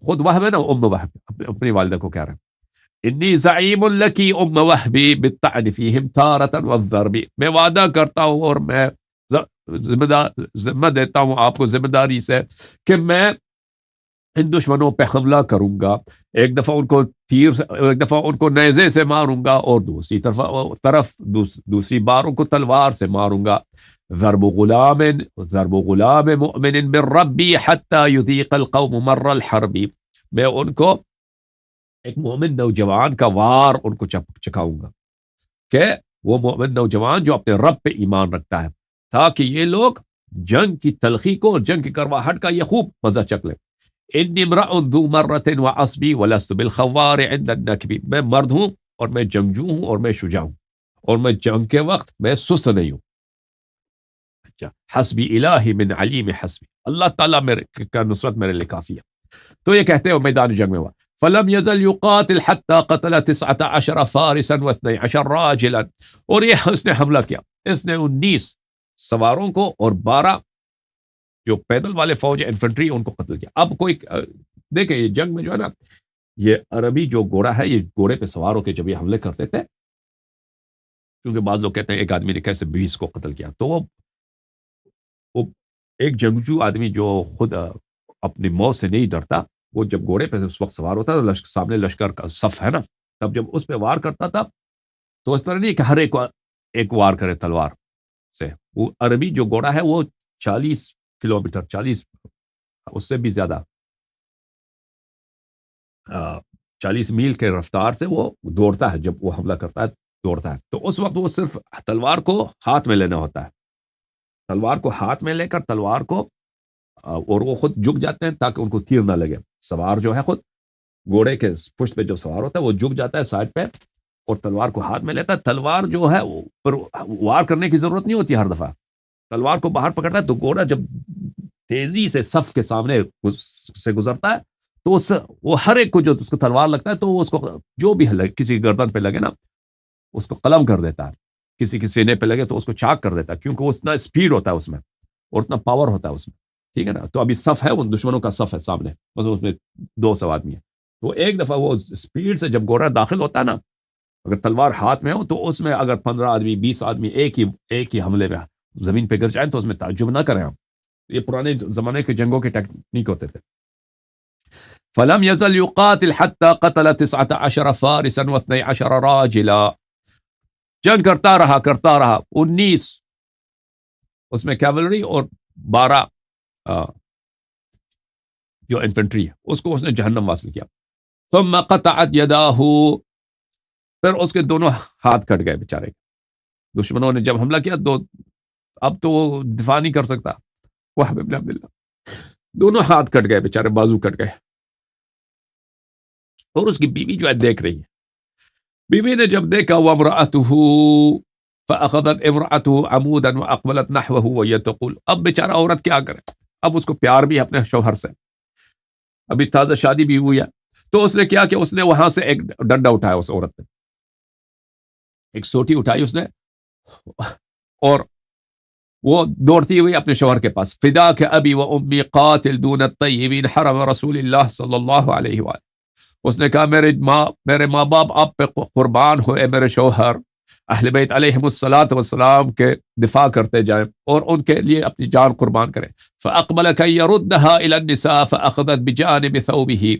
S1: خود وہب ہے نا، ام وہب اپنی والدہ کو کہہ رہے ہیں، انی زعیم لکی ام وہبی بالطعن فیہم تارتا والضرب، میں وعدہ کرتا ہوں اور میں ذمہ دیتا ہوں آپ کو ذمہ داری سے کہ میں ان دشمنوں پہ حملہ کروں گا، ایک دفعہ ان کو تیر سے، ایک دفعہ ان کو نیزے سے ماروں گا، اور دوسری بار ان کو تلوار سے ماروں گا. ضرب غلام مؤمن بالرب حتى يذيق القوم مر الحرب، میں ان کو ایک مومن نوجوان کا وار ان کو چکھاؤں گا، کہ وہ مومن نوجوان جو اپنے رب پہ ایمان رکھتا ہے، تاکہ یہ لوگ جنگ کی تلخی کو اور جنگ کی کرواہٹ کا یہ خوب مزہ چک لیں. انی امرأ ذو مرۃ وعصبی ولست بالخوار عند النکب، میں مرد ہوں اور میں جنگجو ہوں اور میں شجاع ہوں، اور میں جنگ کے وقت میں سست نہیں ہوں. اچھا، حسبی الہی من علیم حسبی، اللہ تعالیٰ کا نصرت میرے لیے کافی ہے. تو یہ کہتے ہیں میدان جنگ میں ہوا. فلم یزل یقاتل حتی قتل 19 فارسا و12 راجلا، اور یہ اس نے حملہ کیا، اس نے 19 سواروں کو اور 12 جو پیدل والے فوج انفنٹری ان کو قتل کیا. اب کوئی دیکھیں یہ جنگ میں جو ہے نا، یہ عربی جو گھوڑا ہے، یہ گھوڑے پہ سوار ہو کے جب یہ حملے کرتے تھے، کیونکہ بعض لوگ کہتے ہیں ایک آدمی نے کیسے 20 کو قتل کیا، تو وہ ایک جنگجو آدمی جو خود اپنی موت سے نہیں ڈرتا، وہ جب گھوڑے پہ اس وقت سوار ہوتا تو سامنے لشکر کا صف ہے نا، تب جب اس پہ وار کرتا تھا تو اس طرح نہیں کہ ہر ایک وار کرے تلوار سے. وہ عربی جو گھوڑا ہے وہ 40 کلومیٹر، 40 اس سے بھی زیادہ 40 میل کے رفتار سے وہ دوڑتا ہے. جب وہ حملہ کرتا ہے دوڑتا ہے، تو اس وقت وہ صرف تلوار کو ہاتھ میں لینا ہوتا ہے. تلوار کو ہاتھ میں لے کر تلوار کو، اور وہ خود جھک جاتے ہیں تاکہ ان کو تیر نہ لگے. سوار جو ہے خود گھوڑے کے پشت پہ جب سوار ہوتا ہے وہ جھک جاتا ہے سائڈ پہ اور تلوار کو ہاتھ میں لیتا ہے. تلوار جو ہے پر وار کرنے کی ضرورت نہیں ہوتی ہر دفعہ. تلوار کو باہر پکڑتا ہے تو گھوڑا جب تیزی سے صف کے سامنے سے گزرتا ہے تو وہ ہر ایک کو جو اس کو تلوار لگتا ہے تو وہ اس کو جو بھی کسی گردن پہ لگے نا اس کو قلم کر دیتا ہے، کسی کے سینے پہ لگے تو اس کو چاک کر دیتا ہے، کیونکہ وہ اتنا اسپیڈ ہوتا ہے اس میں اور اتنا پاور ہوتا ہے اس میں. ٹھیک ہے نا. تو ابھی صف ہے، وہ دشمنوں کا صف ہے سامنے، بس اس میں 200 آدمی ہے. تو ایک دفعہ وہ اسپیڈ سے جب گھوڑا داخل ہوتا ہے نا، اگر تلوار ہاتھ میں ہو تو اس میں اگر 15 آدمی 20 آدمی ایک ہی حملے میں زمین پہ گر جائیں تو اس میں تعجب نہ کریں. ہم یہ پرانے زمانے کے جنگوں کے ٹیکنیک ہوتے تھے. فلم يزل يقاتل حتى قتل 19 فارسا و12 راجلا. جنگ کرتا رہا 19 اس میں کیولری اور 12 جو انفنٹری ہے اس کو اس نے جہنم واصل کیا. ثم قطعت يداه، پھر اس کے دونوں ہاتھ کٹ گئے بیچارے. دشمنوں نے جب حملہ کیا تو اب تو وہ دفاع نہیں کر سکتا. وهب بن عبد اللہ دونوں ہاتھ کٹ گئے بیچارے، بازو کٹ گئے. اور اس کی بیوی جو ہے دیکھ رہی ہے. بیوی نے جب دیکھا وامرأته فأخذت امرأته عمودا واقبلت نحوه وهي تقول، اب بیچارہ عورت کیا کرے، اب اس کو پیار بھی اپنے شوہر سے، ابھی تازہ شادی بھی ہوئی ہے. تو اس نے کیا کہ اس نے وہاں سے ایک ڈنڈا اٹھایا، اس عورت نے ایک سوٹی اٹھائی اس نے، اور وہ دوڑتی ہوئی اپنے شوہر کے پاس. فداک ابی و امی قاتل دون الطیبین حرم رسول اللہ صلی اللہ علیہ وآلہ. اس نے کہا میرے ماں باپ آپ پہ قربان ہوئے، میرے شوہر اہل بیت علیہم الصلاۃ والسلام کے دفاع کرتے جائیں اور ان کے لیے اپنی جان قربان کریں. فاقبل کی يردها الى النساء فاخذت بجانب ثوبه.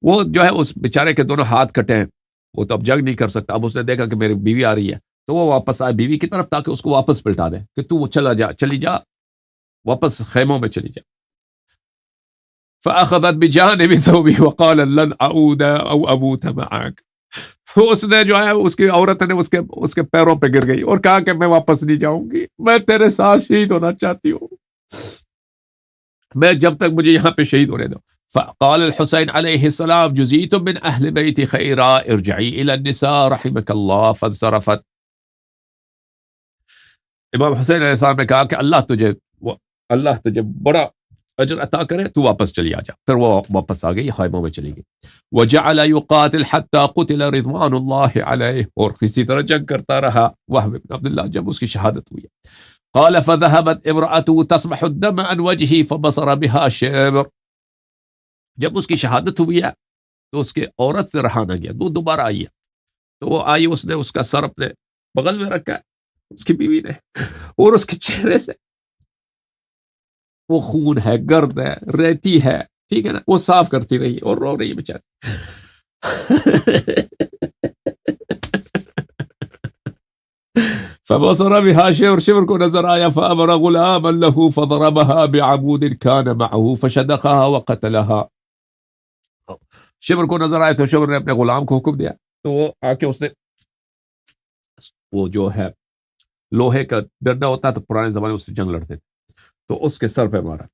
S1: وہ جو ہے اس بیچارے کے دونوں ہاتھ کٹے ہیں، وہ تو اب جنگ نہیں کر سکتا. اب اس نے دیکھا کہ میری بیوی آ رہی ہے تو وہ واپس آئے بیوی کی طرف تاکہ اس کو واپس پلٹا دے کہ تو چلی جا واپس خیموں میں چلی جا. فأخذت بجانب ثوبه وقال لن اعود او اموت معك. اس نے جو ہے اس کی عورت نے اس کے پیروں پہ گر گئی اور کہا کہ میں واپس نہیں جاؤں گی، میں تیرے ساتھ شہید ہونا چاہتی ہوں، میں جب تک مجھے یہاں پہ شہید ہونے دو. فقال الحسین علیہ السلام جزیتم من اہل بیت خیرا ارجعی الى النساء رحمك اللہ. فانصرفت. امام حسین علیہ السلام نے کہا کہ اللہ تجھے بڑا اجر عطا کرے، تو واپس چلی آ جا. پھر وہ واپس آ گئی، خیموں میں چلی گئی. وجعل يقاتل حتى قتل رضوان اللہ علیہ، اور اسی طرح جنگ کرتا رہا وہب بن عبد اللہ جب اس کی شہادت ہوئی. قال فذهبت امرأته تسمح الدم عن وجهه فبصر بها شبر. جب اس کی شہادت ہوئی ہے تو اس کے عورت سے رہا نہ گیا، دوبارہ آئی ہے تو وہ آئی، اس نے اس کا سر اپنے بغل میں رکھا ہے اس کی بیوی نے، اور اس کے چہرے سے وہ خون ہے، گرد ہے، ریتی ہے، ٹھیک ہے نا، وہ صاف کرتی رہی اور رو رہی ہے بیچاری. فبصر بها شبر، شبر کو نظر آیا. فامر غلاما له فضربها بعمود كان معه فشدقها وقتلها. شبر کو نظر آیا تو شبر نے اپنے غلام کو حکم دیا تو وہ آ کے اس نے وہ جو ہے لوہے کا ڈنڈا ہوتا ہے تو پرانے زمانے میں اس سے جنگ لڑتے تھے تو اس کے سر پہ مارا،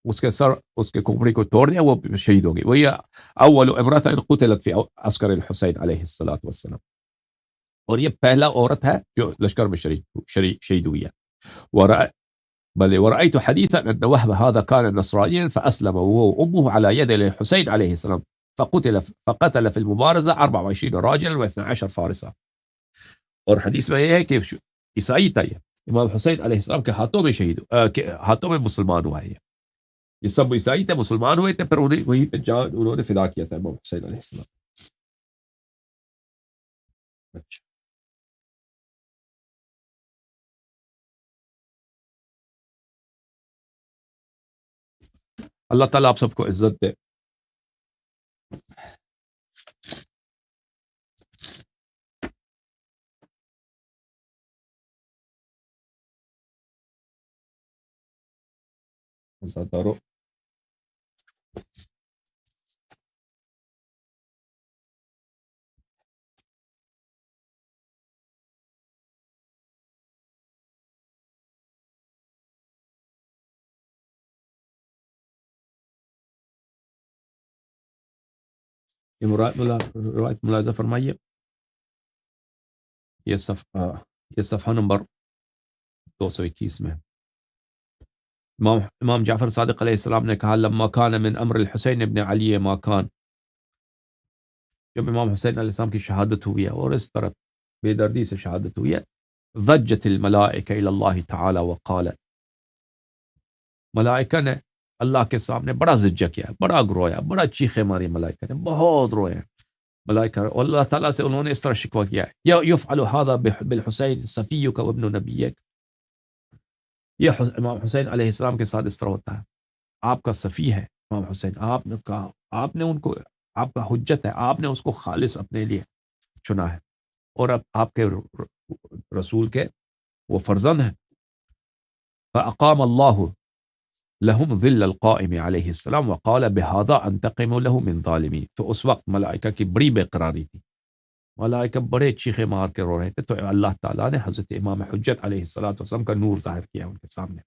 S1: اس کے سر، اس کے کھوپڑی کو توڑ دیا، وہ شہید ہو گئی. وہی اول امرأة قتلت فی عسکر الحسین علیہ الصلاۃ والسلام، اور یہ پہلا عورت ہے جو لشکر میں شہید ہوئی ہے. ورأيت حديثا أن وهب هذا كان نصرانيا فأسلم وهو أمه على يد الحسين عليه السلام فقتل في المبارزة 24 راجلا و12 فارسا. اور حدیث میں یہ ہے کہ عیسائی تھا، یہ امام حسین علیہ السلام کے ہاتھوں میں شہید ہاتھوں میں مسلمان ہوا ہے. یہ سب عیسائی تھے، مسلمان ہوئے تھے، پھر انہیں وہیں پہ جان انہوں نے فدا کیا تھا امام حسین علیہ السلام. اچھا اللہ تعالیٰ آپ سب کو عزت دے. عزادارو یہ روایت ملاحظہ فرمائیے. یہ صفحہ نمبر 221 میں امام جعفر صادق علیہ السلام نے کہا لما کان من امر الحسین ابن علی ما کان، جب امام حسین علیہ السلام کی شہادت ہوئی ہے اور اس طرح بے دردی سے شہادت ہوئی ہے، ضجت الملائکہ الی اللہ تعالی وقالت، ملائکہ نے اللہ کے سامنے بڑا زجہ کیا، بڑا رویا، بڑا چیخے ماری، ملائکہ نے بہت روئے ہیں ملائکہ، اور اللہ تعالیٰ سے انہوں نے اس طرح شکوہ کیا ہے یفعل هذا بالحسین صفیک وابن نبیک، یہ امام حسین علیہ السلام کے ساتھ اس طرح ہوتا ہے، آپ کا صفی ہے امام حسین، آپ نے کہا، آپ نے ان کو، آپ کا حجت ہے، آپ نے اس کو خالص اپنے لیے چنا ہے، اور اب آپ کے رسول کے وہ فرزند ہیں. فاقام اللہ لہم ظل القائم علیہ السلام وقال بہذا انتقم له من ظالمی، تو اس وقت ملائکہ کی بڑی بے قراری تھی، ملائکہ بڑے چیخے مار کے رو رہے تھے، تو اللہ تعالیٰ نے حضرت امام حجت علیہ السلام کا نور ظاہر کیا ان کے سامنے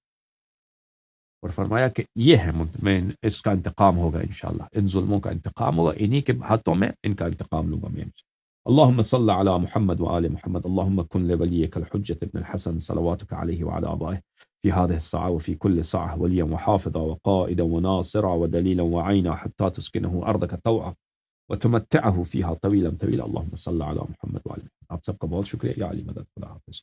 S1: اور فرمایا کہ یہ ہے میں اس کا انتقام ہوگا انشاءاللہ، ان ظلموں کا انتقام ہوگا، انہی کے ہاتھوں میں ان کا انتقام لوں گا میں. اللهم صل على محمد وآل محمد، اللهم كن لوليك الحجة ابن الحسن صلواتك عليه وعلى آبائه في هذه الساعة وفي كل ساعة وليا وحافظا وقائدا وناصرا ودليلا وعينا حتى تسكنه أرضك طوعا وتمتعه فيها طويلا طويلا. اللهم صل على محمد وآل محمد. آپ سب کا بہت شکریہ. یا علی مدد. خدا حافظ.